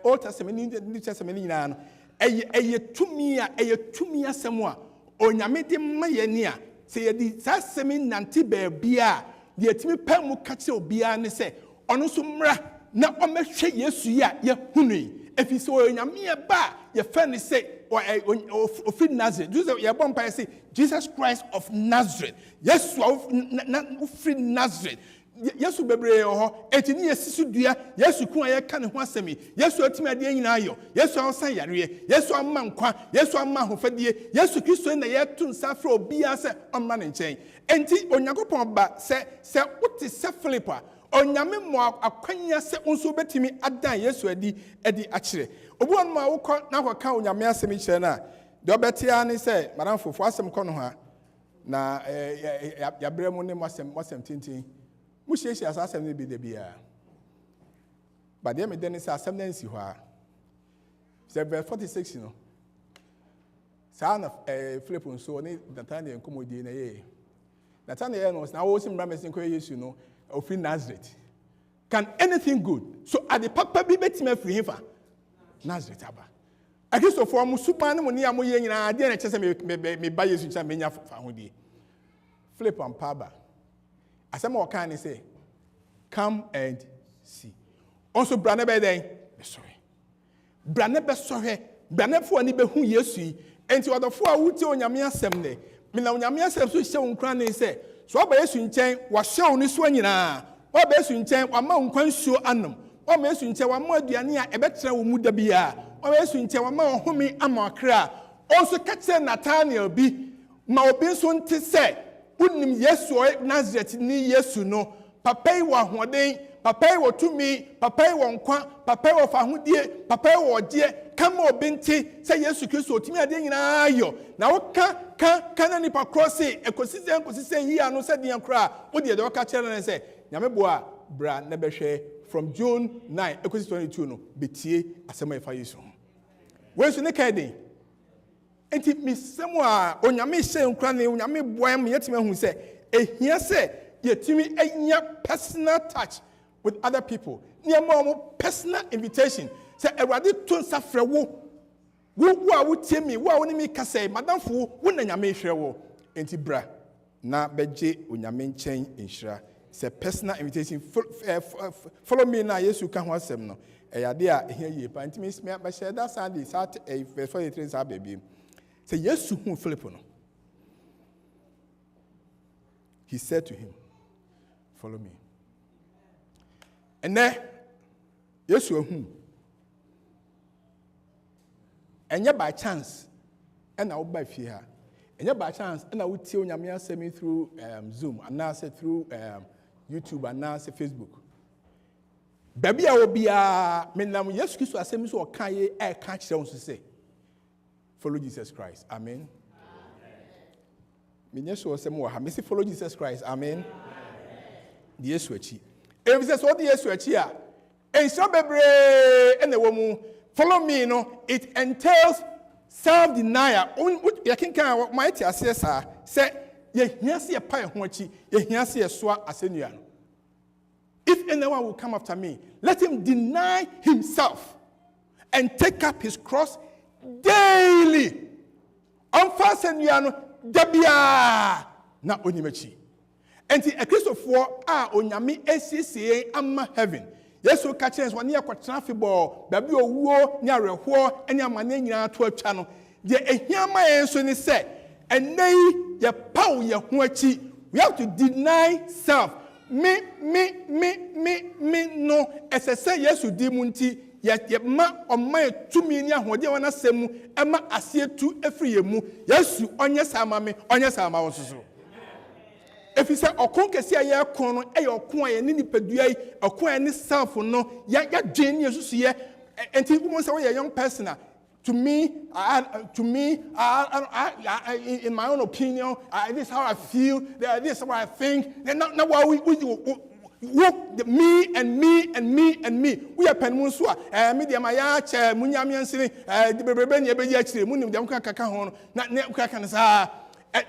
Old Testament, New Testament, a 2 years, someone, or Yamete Mayania, say, the Sassamin Nantibe Bia, the Atimi Pamu Katio Bia, and say, Onosumra, na omehwe Yesu ya hunu if you saw nyame ba your friend say or of Nazareth Jesus your bompa say Jesus Christ of Nazareth Yesu of free Nazareth Yesu bebre ho etini yesisu dua Yesu kun ya ka ne ho asemi Yesu atimi ade nyina ayo Yesu ansan yare Yesu amma nkwa Yesu amma hofadie Yesu Kristo na yetu nsafra obi ase amma ne nchen enti Onyankopon ba se wote se Philippa onyame mo akwanya se unso betimi adan Yesu edi akire obi won ma wokọ na kwaka onyame asem kire na de obetia ne se madam fofo asem kọ no ha na ya bremu ne wasem tintin mu hyehyɛ asasem ne bi de bia ba de me de ne se asem na nsi hɔ a verse 46 no sa na Philip nso ne Nathanael nkomodi na ye Nathanael no na wo sim bramesin ko Yesu no of Nazareth. Can anything good? So at the papa be betima free him for Nazareth aba. I guess for musupan mo ni amoye nyina ade na chese me ba Yesu ncha menya fa ho die. Philip and Paba. Asema o kan say, come and see. Also brane be den be sorry. Brane be sorry. Brane fo ani be hu Yesu yi. Enti odofo a wuti onyame asem ne. Me na onyame asem so hye wonkran ne say so aba Yesu nchen wa hyew ne so nyina aba Yesu nchen wa ma nkwan suo anom aba Yesu nchen wa ma aduane a ebetra wo mu da bia aba Yesu nchen wa ma ohumi ama akra also catch Nathanael bi ma obi so nte se unim Yesu o Nazareth ni Yesu no papai wa hoden papai wo tumi papai wo nkwa papai wo fahodie papai wo de kama obi nte se Yesu Kristo otimi ade nyina ayo na wo kana nipa crossi ekosise yi anu se de yankra wo de wo ka kere ne se nyame boa bra na behwe from June 9 ekosi 22 no betie asema efa Yesu we so ne ka den enti misemu a onyame hye nkra ne onyame boa am yetime hu se ehia se yetimi enya personal touch with other people near more personal invitation say Ewrade to nsafre wo a wotie mi wo a woni mi kase madam fu wo na nyame hwe wo enti bra na beje onyame nchen nhira say personal invitation follow me na Yesu ka ho asem no eyade a ehia yie pa enti mi ba share that Sunday sat verse 43 sa baby say Yesu hu Philip no he said to him follow me and then Yesu hu enye by chance and I by fear enye by chance and I would tell onyame asemi through Zoom and now say through YouTube and now say Facebook baby a obia menam Yesu Kristo asemi so kan ye e ka kire won so say follow Jesus Christ amen me Yesu asemi wo ha me say follow Jesus Christ amen the Yesu achi if say so the Yesu achi a enso bebre ene wo mu follow me, it entails self-denial. You can kind of mighty assessor say, you see a pie honchi, you see a swa asenian. If anyone will come after me, let him deny himself and take up his cross daily. Unfasten you dabia na onimechi. And a Christopher onyami SCCA ama heaven. Yesu ka chance wani akwatena fibọ babi owuo nya rehwo enya amane nyina to atwa no de ehiama yenso ni se enei ye paw ye ho achi we have to deny self me no esese Yesu di mu nti ye ma oma etumi ni ahode wana semu ema asietu efri ye mu Yesu onye sama me onye sama wo soso if you say okon kesi aye kon no e okon aye ni nipadua yi okon aye ni self no ya dwen yesu so ye enti wo say we young person to me in my own opinion this is how I feel this is what I think now we me and me we are penmun so a media ma ya che munyam yansini de bebrebe ne be ya kire munim de kaka ho no na ne kaka ne sa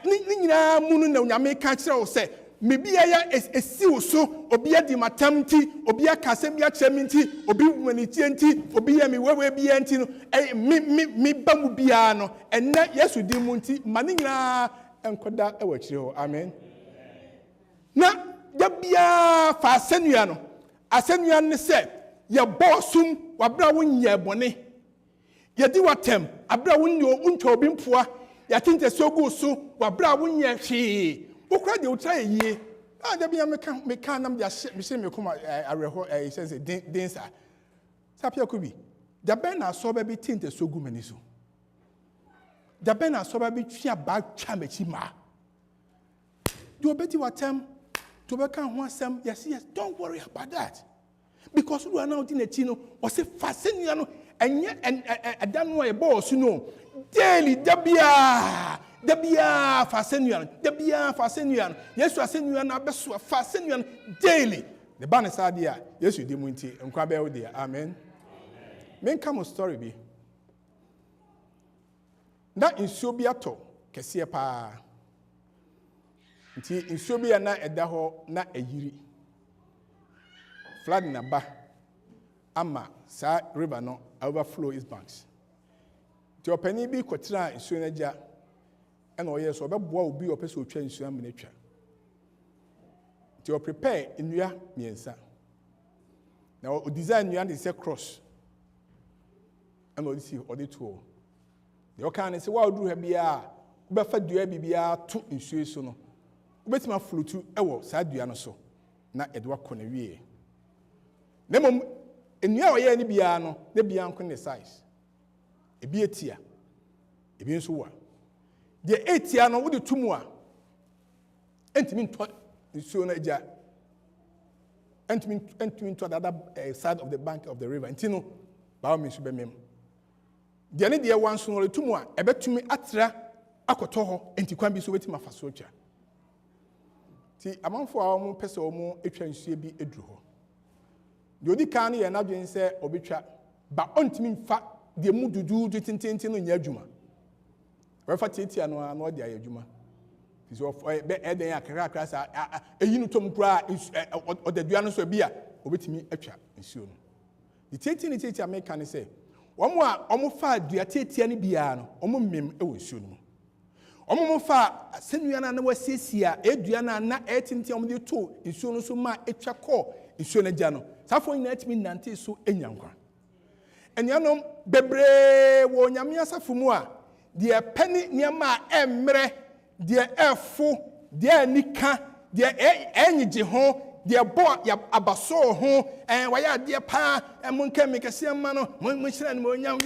ninyina munu na onyame ka kire wo se mebia ya esi wo so obi adi matamti obi akasem bia kire minti obi wani tienti obi ya mi wewe bia nti no me ba mu bia no enne Yesu di mu nti ma ninyina enkoda e wa kire ho amen na da bia fa asenua no asenua ne se ye bosum wabra wo nya bone ye di watem abra wo nyo untwa obi mpoa ya tinte sogu so wabra wo nya hwe okra de utra yie da bia me ka nam dia me se me koma areho sense densa Appiah Kubi da ben na so ba bi tinte sogu mani so da ben na so ba bi twa ba twa machi ma do obeti watem To become one some, yes, don't worry about that. Because we are now in a chino, or say fascinating, and yet, and I don't know a boss, daily, Debia, fascinating, yes, fascinating, Abesua, fascinating, daily. The banner is idea, yes, you did Winty, and Quabe, dear, amen. Men come a story be. That in Sobiato, Cassia pa. Nti nsuo bi na ɛda hɔ na ayiri flood na ba ama sa river no overflow its banks. Nti opani bi kɔtena nsuo na gya ɛna ɔyɛ so ɔbɛboa obi ɔpɛ so otwa nsuo amene twa. Nti ɔ prepare nnua miɛnsa. Na ɔ design nnua de sɛ cross. Ɛna ɔde si ɔde to. De ɔka ne sɛ wa oduru ha bia ɔbɛfa dua bibia to nsuo so no. Ubetima floatu ewo saa dua no so na edwa kɔ na wie. Na mom enua oye ni bia no na bia nko ne size. Ebi etia. Ebi nso wa. De etia no wo de tumu a entimi ntɔ nsuo na agya. Entimi ntɔ the other side of the bank of the river. Ntino ba o nso be mem. De ne de wan so no le tumu a ebetumi atra akɔtɔ hɔ enti kwan bi so betima fa so twa. Ti amanfo a wɔn pese wɔn etwa nsuo bi eduru hɔ. De odi kan no yɛ n'adwen sɛ obetwa ba ontimi mfa de mu dudu tintintint no nya adwuma. Wɔfa tietia no a na ɔde ayɛ adwuma. Ti so be eden akrakra sa eyi no tom kura ɔdadua no so bi a obetimi atwa nsuo no. De tietia me kan sɛ wɔn fa dua tietia no bia no wɔn mem ɛwɔ nsuo no mu. Omo fa senua na wasiesia edua na etinti omo de to nsuo no so ma etwa kɔ nsuo na gya no safo nyina atimi nante so enyankwa enuanom bebre wo nyame asafo mu a de pani niama emre de efo de anika de enyige ho de bo abaso ho waya de pa monka mekase ma no mo hyira ne mo nyam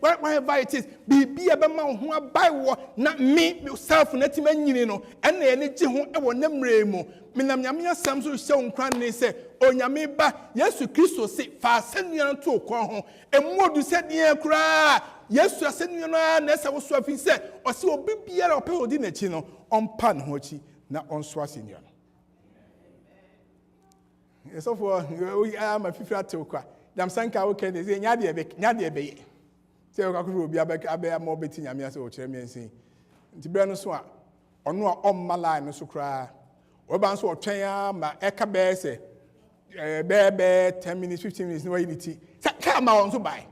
whatever it is bibia be ma ho abai wo na me self na ti manyini no ena ye ne gye ho e wo namre mu menam nyame asam so hye nkran ne se onyame ba Yesu Kristo se fa asenua to kɔ ho emodu se de kura Yesu asenua no na se wo so afi se o se obi biara opɛ odi na chi no ompa ne ho chi na onso asenua no. So for we am a fifra to kwa dam sanka okay dey say nya de be say o ka ko obi abɛ mo beti nyame ase o kyerɛ me nsin nti bra no so a ɔno a ɔmma line no so kra o ba nso ɔtwɛn a ma ɛka bɛ sɛ bɛɛ 10 minutes 15 minutes no unity sa ka ma on so bai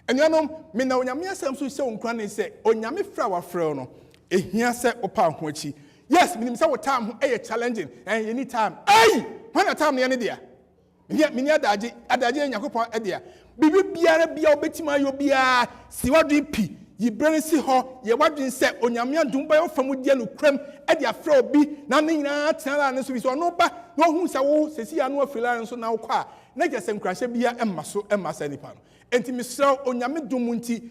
enuanom me na onyame asɛm so hyɛ onkran ne sɛ onyame fra wa frɛ no ehia sɛ opa ho achi yes minim sɛ wo time ho ɛyɛ challenging and you need time when a time near dia mini adaje Yakopon edia bibi biara bia obetima yo bia si wadwen pi yi brane si ho ye wadwen se onyame adum ba yo famu dia no kram edia fra obi na ne nyina tenala ne so bi so no ba no hu se wo sesi ya no afila nso na wo kwa na je se nkrahye bia emma so emma sa nipa no enti misra onyame dum nti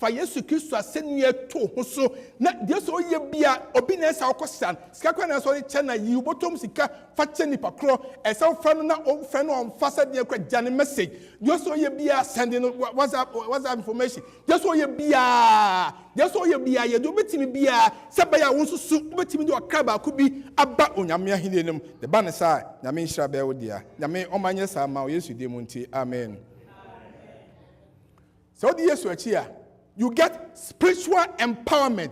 fa Yesu Kristo asenua to ho so na de so ye bia obi na esa okosan sika kwa na so de che na yi botom sika fa che nipa kro esa fa no na o fa no on fa sa de kwa jane message de so ye bia send no WhatsApp information de so ye bia ye do betimi bia se ba ya wo susu betimi de okaba Kubi aba onyame ahene nem de ba ne sa nyame nhira be wo dia nyame omanye sa ma Yesu de mu nti amen. So the Yesu achi you get spiritual empowerment.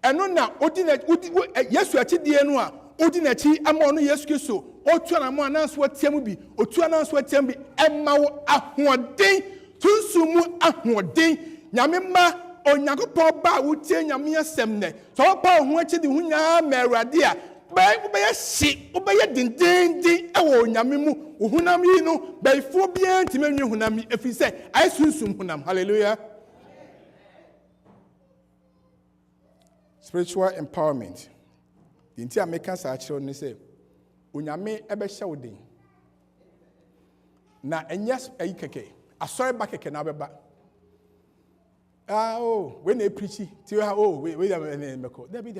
And na Yesu achi die no a odinachi ama no Yesu Kristo otu na mo ananso atiam bi otu ananso atiam bi emma wo ahoden tunsumu ahoden nyame ma Onyankopɔn ba wo tie nyame asɛm ne so pa ho achi di hu nya ma Awurade a obeye hye obeye dindindin ewo nyame mu ohunam yi no baifo bia ntime nwe hunam efi sɛ ai sunsum hunam. Hallelujah. Spiritual empowerment. The entire American culture ne say onyame ebe hye wo den na enyas ayi keke asɔre ba keke na beba when they preach ti ha we meko dabi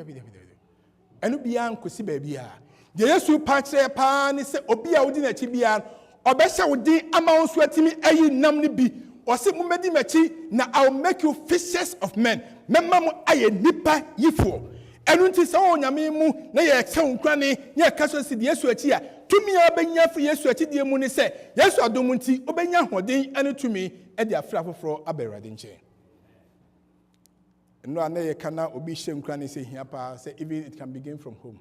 enu bia nkosi ba bia The Yesu patre pa ni se obi a wodi na chi bia obehya wodi ama wo so atimi ayi nam ni bi o se mo medi machi na I will make you fishers of men memma mo aye nipa yifo enu nti se wo nyame mu na ye kye nkwane ye ka so se de Yesu achi a tumi a obenya fri Yesu achi de mu ni se Yesu adom nti obenya hoden ene tumi e de afra foforo aberade nche no ana ye kana obi hye nkwane se hia pa se even it can begin from home.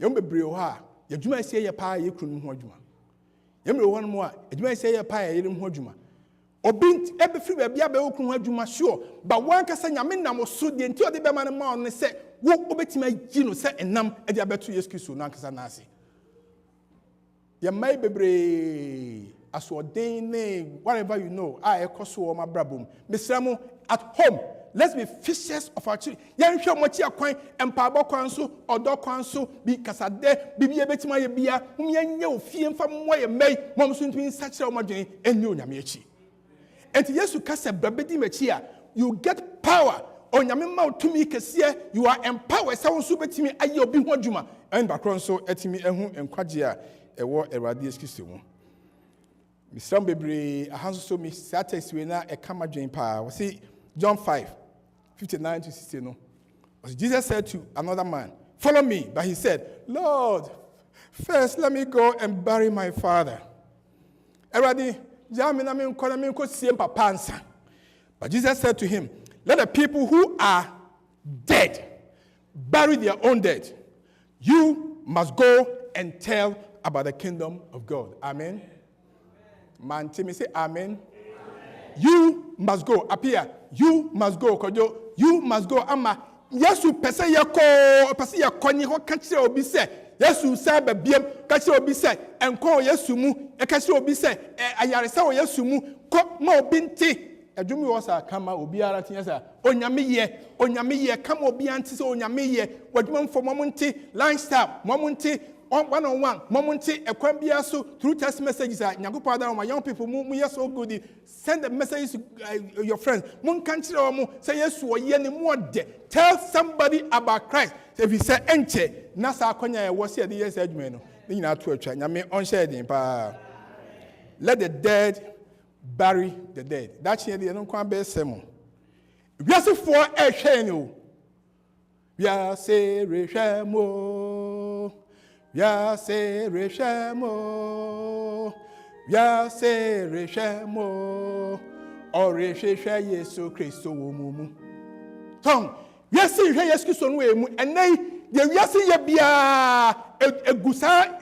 Yom bebre ho a yadwuma sie ye pa ye kunu ho adwuma yem re ho no mo a adwuma sie ye pa ye ho adwuma obi ebe free ba bia be wo kunu ho adwuma sure but wan ka se nyame nam so de nti ode be ma no ma on se wo obetima agi no se enam e de abeto Yesu Kristo na nkasa na ase ye mai bebre aso den ne whatever you know a ekoso o ma brabom mesra mo at home. Let's be fishers of our children. Yan hwe mo chi akwan empabo kwan so odo kwan so bi kasade bibia betima ye bia mum yanye ofie mfa mo ye mei mom so ntumi sachira o madwen enye onyame achi. Enti Yesu kasa brabedi machi a you get power onyame ma otumi kese you are empowered sa won so betimi aye obi ho adwuma en bakron so etimi ehu enkwage a ewo Erade Yesu mu. Misram bebre ahanso so mi satex we na e kama dwen pa we see John 5:59 to 60. No. Jesus said to another man, follow me. But he said, Lord, first let me go and bury my father. But Jesus said to him, let the people who are dead bury their own dead. You must go and tell about the kingdom of God. Amen. Man, Timmy say amen. You must go. Appiah. You must go. Kojo. You must go. Ama. Yesu pese yako. Pese yakoni ho kachire obi se. Yesu sa bebiem kachire obi se. Enko Yesu mu. E kachire obi se. Ayaresa o Yesu mu. Ko ma obi nti. Adwumi wo sa kama obi ara tinya sa. Onyame ye. Kama obi anti se onyame ye. Wadwuma mfo mo nti. Lifestyle. Mo nti. One-on-one, momenty, a quambia so through text messages. My young people, yes, so good. Send the messages to your friends. Mon country or more say yes, or any more de. Tell somebody about Christ. If he said, Enche, Nasa Konya was here the years edgeman. You know, to a china may unshed pa. Let the dead bury the dead. That's here the unquambe semo. We are so for a channel. We are say, Reshamo. Ya se reshemo, o reshesha Yesu Kristo wo mumu. Tom, ya se Yesu Kristo no emu, enai de wiase ye bia egusa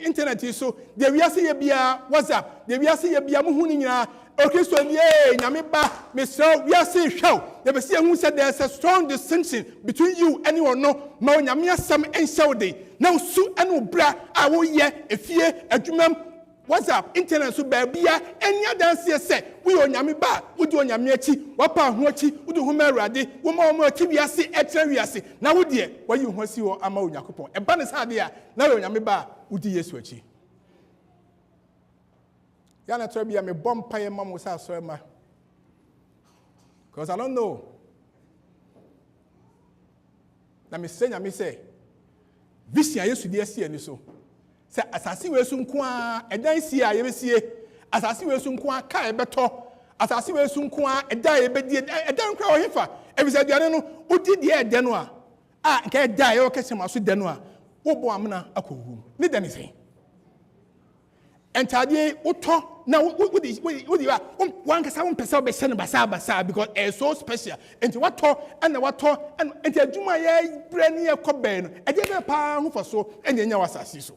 internet so, de wiase ye bia WhatsApp, de wiase ye bia muhu ni nyina, o Kristo ni nyame ba, me so wiase hwew. They be see who said there's a strong distinction between you and you no, ma nyame asam enhyewde. Now su anu bra awo ye efie adwumam WhatsApp internet so baabia enya danse se we onyame ba wodi onyame achi wapa ho achi wodi ho Awurade wo ma wo achi wiase etra wiase na wo de wayi ho asi wo ama Onyakopon eba ne sade a na we onyame ba wodi Yesu achi ya na tra bia me bompa ye mam wo sa so ma because I don't know na me say nyame say vision Yesu de asie ni so se asase we su nko a edan sie a ye besie asase we su nko a ka e beto asase we su nko a edan ye bedie edan kra o hefa e bi se duane no odi de edan no a nka edan ye o kese maso de no a wo bo amna akowu ni de ni sei entade uto na wodi wan kasa won pesa be hye no basa because it's so special enti wato and enti adwuma ye bre ne yakobe no e de be pa ho faso enya nya wasase so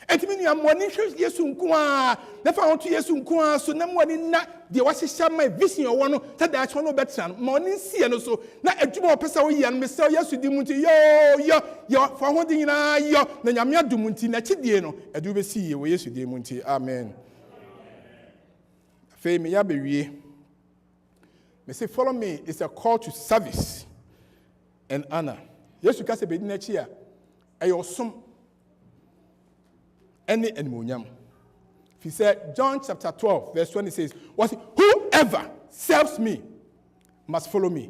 enti menu amoni hwe Yesu nko a na fa ho to Yesu nko a so na mwani na de wahyehyɛ ma vision wo no ta da achwo no betra no ma oni sie no so na adwuma opesa wo yia no me sɛ Yesu di munti yo fa ho di nyina yo na nyame adum munti na chidie no adu be sie wo Yesu di munti amen fe me ya bewie me say follow me is a call to service and honor Yesu ka se be di na chi a ayo som any animonyam. He said, John chapter 12, verse 20 says, whoever serves me must follow me.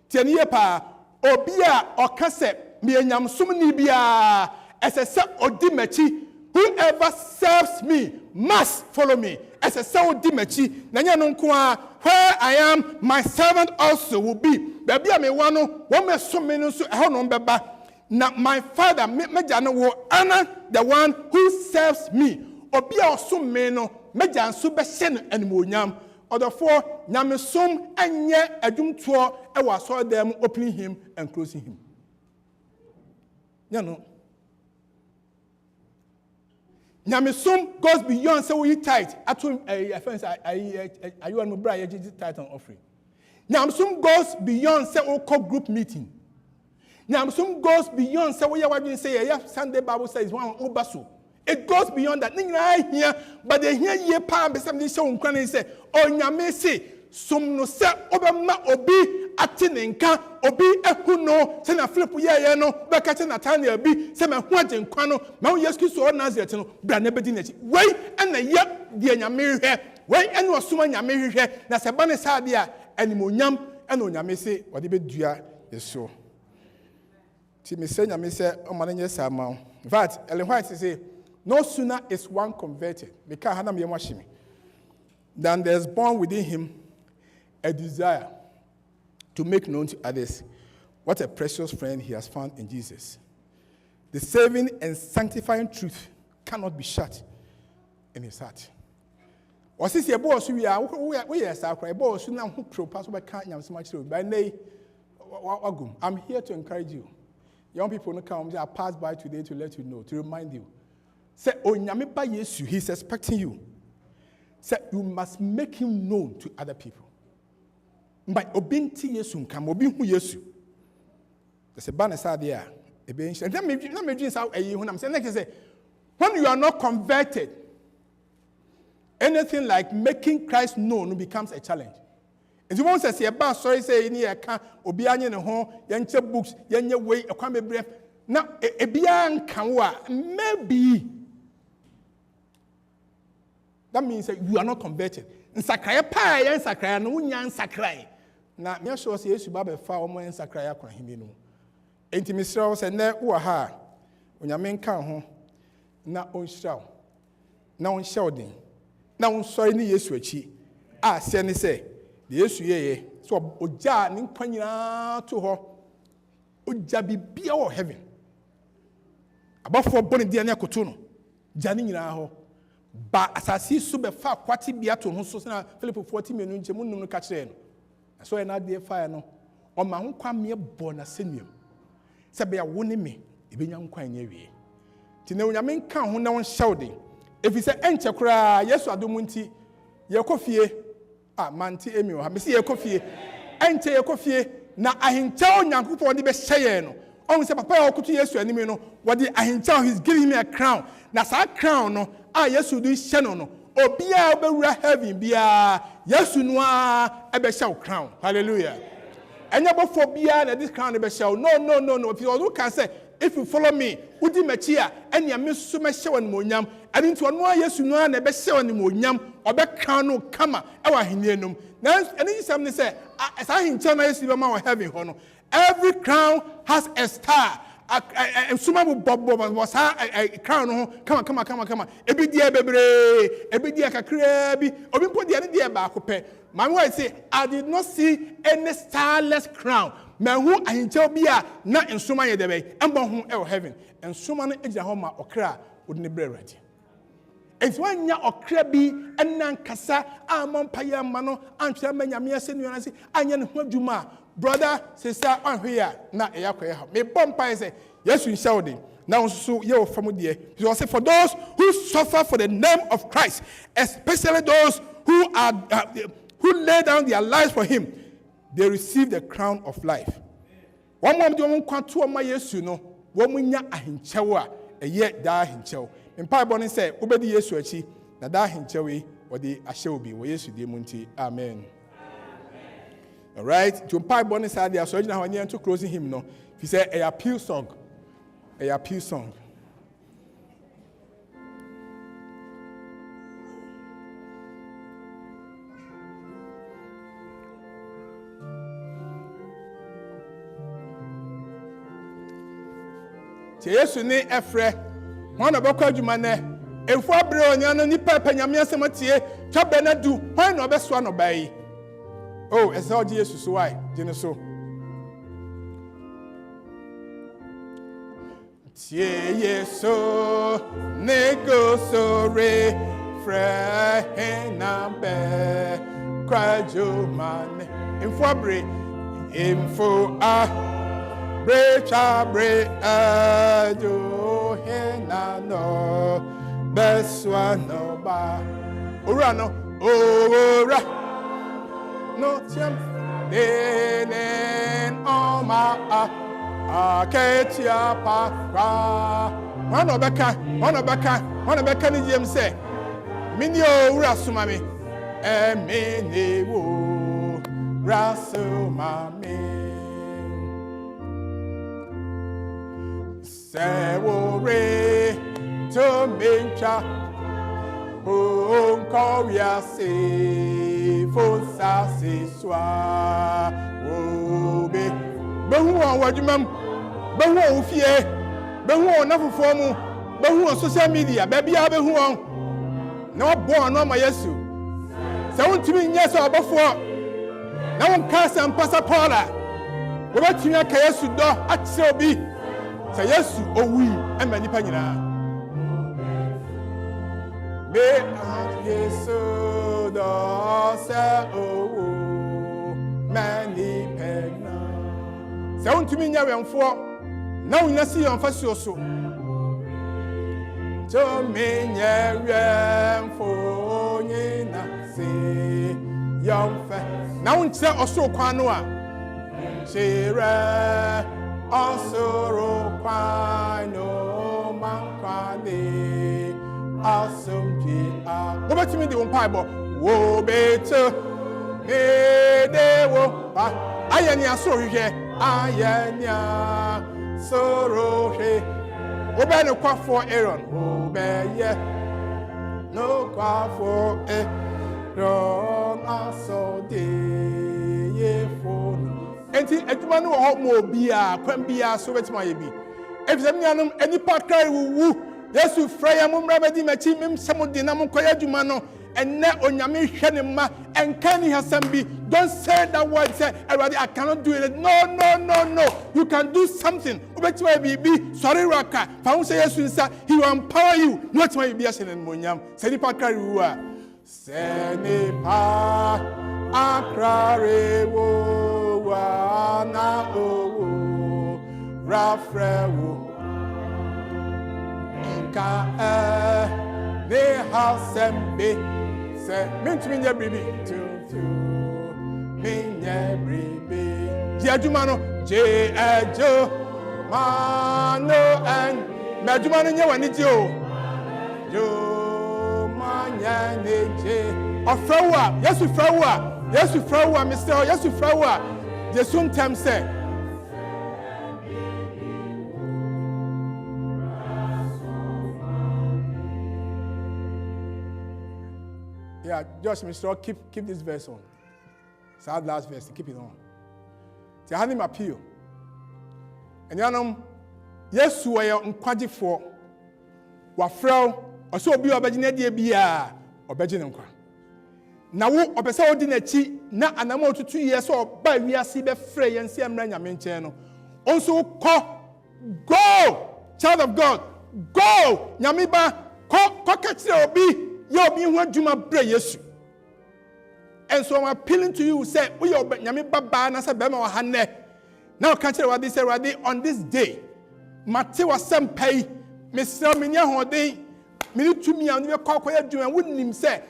Tianiye pa obia okase me enyam sumni bia As I said, Odimechi, whoever serves me must follow me. As I said, Odimechi, Nanya Nunkwa, where I am, my servant also will be. Baby, I may want to, one may so many so I don't know. Now, my father, Mejano, will honor the one who serves me. Obia also meno, Mejan Subashen and Munyam. Or the four, Namisum and ye a doom tour, I was saw them opening him and closing him. You know. Namisum goes beyond so we tight. I told a friend, I you and my tight on offering. Namisum goes beyond say call group meeting. Namisum goes beyond say what you say, Sunday Bible says one obasu. It goes beyond that. Here, but they hear ye palm something so and say, oh Nyamese, some no se obama obi atinenka obi ehuno se na flip ye no bekate na tanya bi se me ho agenkwa no ma wo yesu so Nazareth no bra na bedi nachi wei na ye de nyame hwe wei ene osoma nyame hwe na se bane saade a animonyam ene onyame se wode bedua yeso ti me se nyame se o ma nye sama in fact Ellen White say no sooner is one converted because hanam ye mwashimi than there's born within him a desire to make known to others what a precious friend he has found in Jesus. The saving and sanctifying truth cannot be shut in his heart. I'm here to encourage you. Young people come, I pass by today to let you know, to remind you. Say, he's expecting you. Say, you must make him known to other people. By obinti Yesu come obin hu Yesu. There's a banner there. And let me just how I'm saying like I say, when you are not converted, anything like making Christ known becomes a challenge. And you won't say about sorry say in here can obi anye ne ho yenche books yenye way ekwan bebref na ebia nkan maybe that means that you are not converted. Nsakraya pa ya nsakraya no unya nsakraya na me sure say Yesu ba be fa o mo nsakraya kwa himi no enti misra wo se na wo ha onyame nkan ho na onhyira na onhyɛ odin na onsɔre ne Yesu achi a se ne se de Yesu yeye so ogya ne nkwa nyina to ho ogya bibia wo heaven abafo bone dia ne akoto no gya ne nyina ho ba asasi so be fa kwati bia to ho so na Philip 40 menu nche munum no ka kire no so e na de fire no o ma ho kwa me bo na senuam se be ya wo ne me e benya nkwa nya wie ti na onyame nka ho na won hyewde efi se enche kura Yesu adomu nti ye kofie manti emi o ha me se ye kofie enche ye kofie na ahincha onyankopɔ de be hyeye no on se papa ya okoto Yesu anime no what the ahincha he's giving me a crown na sa crown no Yesu do hyɛ no obia obewura heaven bia Yesu no ebe hyɛ crown hallelujah enya before bia na this crown ebe hyɛ no if you can say if you follow me udi machi a enya me so me hyɛ wan monyam ani nti ono Yesu no na ebe hyɛ wan monyam obe crown no kama e wa henienum na ani sam ne say sa hincha na Yesu be ma wa heaven ho no every crown has a star. And some Bob was a crown. Come on. Every day, every day, crabby. Or we put the other day back. My wife say, I did not see any starless crown. Man, who I tell me, not in Sumaya the way, and whom ever heaven, and Suman Ejahoma or cra wouldn't be ready. It's one ya or crabby and nan cassa, amon paya mano, and Chamania Mia Senior, and yan Juma. Brother, sister, I'm here. Now, me bumpy say, yes, we shouting. Now, so your family, you will say, for those who suffer for the name of Christ, especially those who are who lay down their lives for Him, they receive the crown of life. One moment, you won't come to my yes, you know, one when you're a hinchawa, a yet die hinchel. And Pabon said, Obedi Yesu, na da hinchawi, or the Ashobi, where Yesu de Munti. Amen. All right, to Pai bonus idea, so now I'm to closing him. No, he said a appeal song. Yesu ne efre wana bɛkɔ adwuma nɛ efu abrɛ onya no nipa panyame asɛm atie twabe na du hwan na ɔbɛsoa no bai oh ɛsɛ ɔgye Yesu so wai gye ne so tie Yesu ne go so re frɛ hena bɛ kwajo mane efu abrɛ info a brecha bre ajo hena no beswa no ba ora no ora no tiam denen oma a ketia pa kwa wana beka ni jem se mini ora suma me e me ne wo rasuma me Sewore to mincha Korea se fosa se swa obe behu on wadwumam behu on ofie behu on nafofo mu behu on social media bebia behu on na obo no ma Yesu se wontimi nye se obofo na won ka se mpasa Paula wo betimi aka Yesu do akse obi se Yesu owi ema nipa nyina me Yesu do se owo mani pena se wontumi nya wemfo na wonya si yonfa so so to me nya wemfo nyina se yonfa na wonche oso kwan no a chere Asoro kwano mankwale asumji a wo betimi de won paibo wo beto medewo pa ayani asoro hwe ayani asoro hwe wo be no kwafo Aaron wo be ye no kwafo Aaron asode ye fo enti adwuma no ho mo bia kwan bia so betima ye bi efisem nuanom enipa krai wu Yesu fraya mumra bedi machi mem semodi na monkoya adwuma no enne onyame hwe ne ma enka ni hasam bi don't say that word say everybody I cannot do it no you can do something obetima ye bi sorry raka fa hu say Yesu nsa he will empower you no tima ye bi asene monyam say nipa krai wu a say nipa akrare wo na owo rafrewo nka ne hasembe se mintimi nya bribi tu minya bribi je adwuma no je ajo mano en me adwuma no nya wani je o jo manya ne je ofrawa Yesu frawa Mr. Yesu frawa the sometimes say yeah Josh Mr. keep this verse on sad last verse keep it on ti hanim appeal enyanom Yesu wa nkwagefo wa fraw oso obi obagine die bia obagine nkwa na wo opese odi na chi na anama otutu ye so ba wiase be frɛ yensi amra nyame nkyɛn no onso go child of God go nyame ba ko kakire obi ye obi hu adwuma brɛ Yesu and so I'm appealing to you say we nyame ba na say be ma wa hanne na kakire wadi say wadi on this day mate wasem pai mesra menya hoden me tumi an be kokoya adwuma wonim say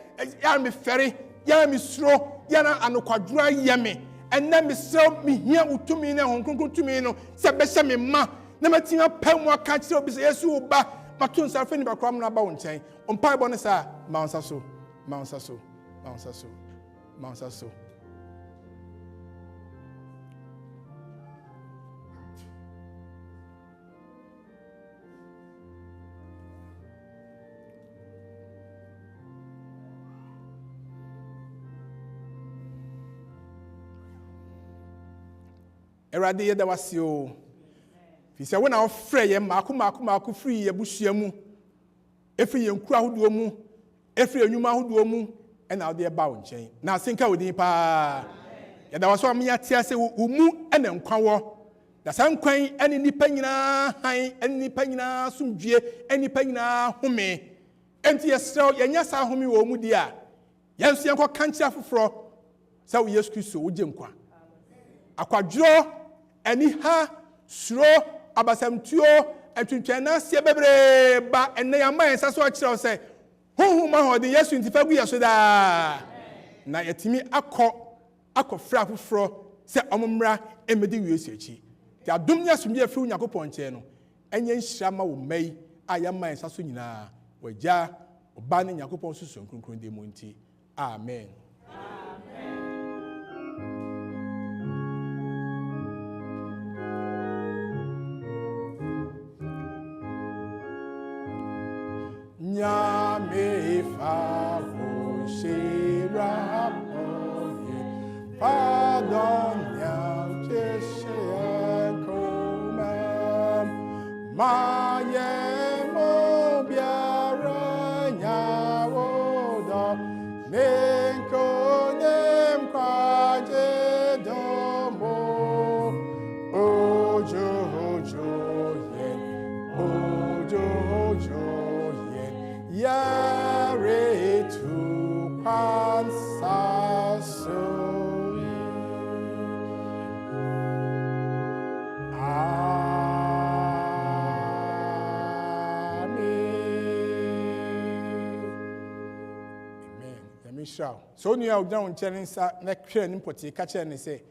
ya me fere ya mi sro ya na anokwadura ye me enne mi sro mi hia utumi na honkonkon tumi no se be hye me ma na matima pam aka kire obi se Yesu ba maton sarfe ni bakram na ba won chen ompa bo ne sa maunsa so Erade yeda wasio Fi sɛ wona ofrɛ yɛ maako free yɛbusua mu. Efiri yɛn kura ahodoɔ mu, efiri enwuma ahodoɔ mu, ɛna wode ɛba wo nkyɛn. Na asenka wo din paa. Yɛda wa so amenya tia sɛ wo mu ɛna nkwa wɔ. Na saa nkwan ɛne nipa nyinaa han, ɛne nipa nyinaa somdwie, ɛne nipa nyinaa home. Enti yɛsrɛ yɛnya saa home wɔ mu di a, yɛn so yɛnkɔ kankyia foforɔ sɛ wo Yesu Kristo wogye nkwa. Akwadworɔ, aniha, suro, abasamtuo, atwintwan naseɛ bebree ba ɛnɛ yɛama yɛn nsa so akyerɛ wo sɛ honhom ahoɔden Yesu nti fa gu yɛ so daa. Na yɛtumi akɔfrɛ afoforɔ sɛ ɔmommra ɛmmɛdi Yesu akyi. Nti adom ne asomdwoe afiri Onyankopɔn nkyɛn no ɛnyɛ nhyira ma wo mma yi a yɛama yɛn nsa so nyinaa wɔagya ɔba ne Nyankopɔn susuo nkronkron de mu nti. Amen. Nyame favo shira oye pardon nyam cheshe koma maye mo biara nyawodo nenko nem kwaje domo ojo yen ojo Yare tu pansaso. Amen. Let me shout. So you are down challenge sa na kire ni poti ka kire ni say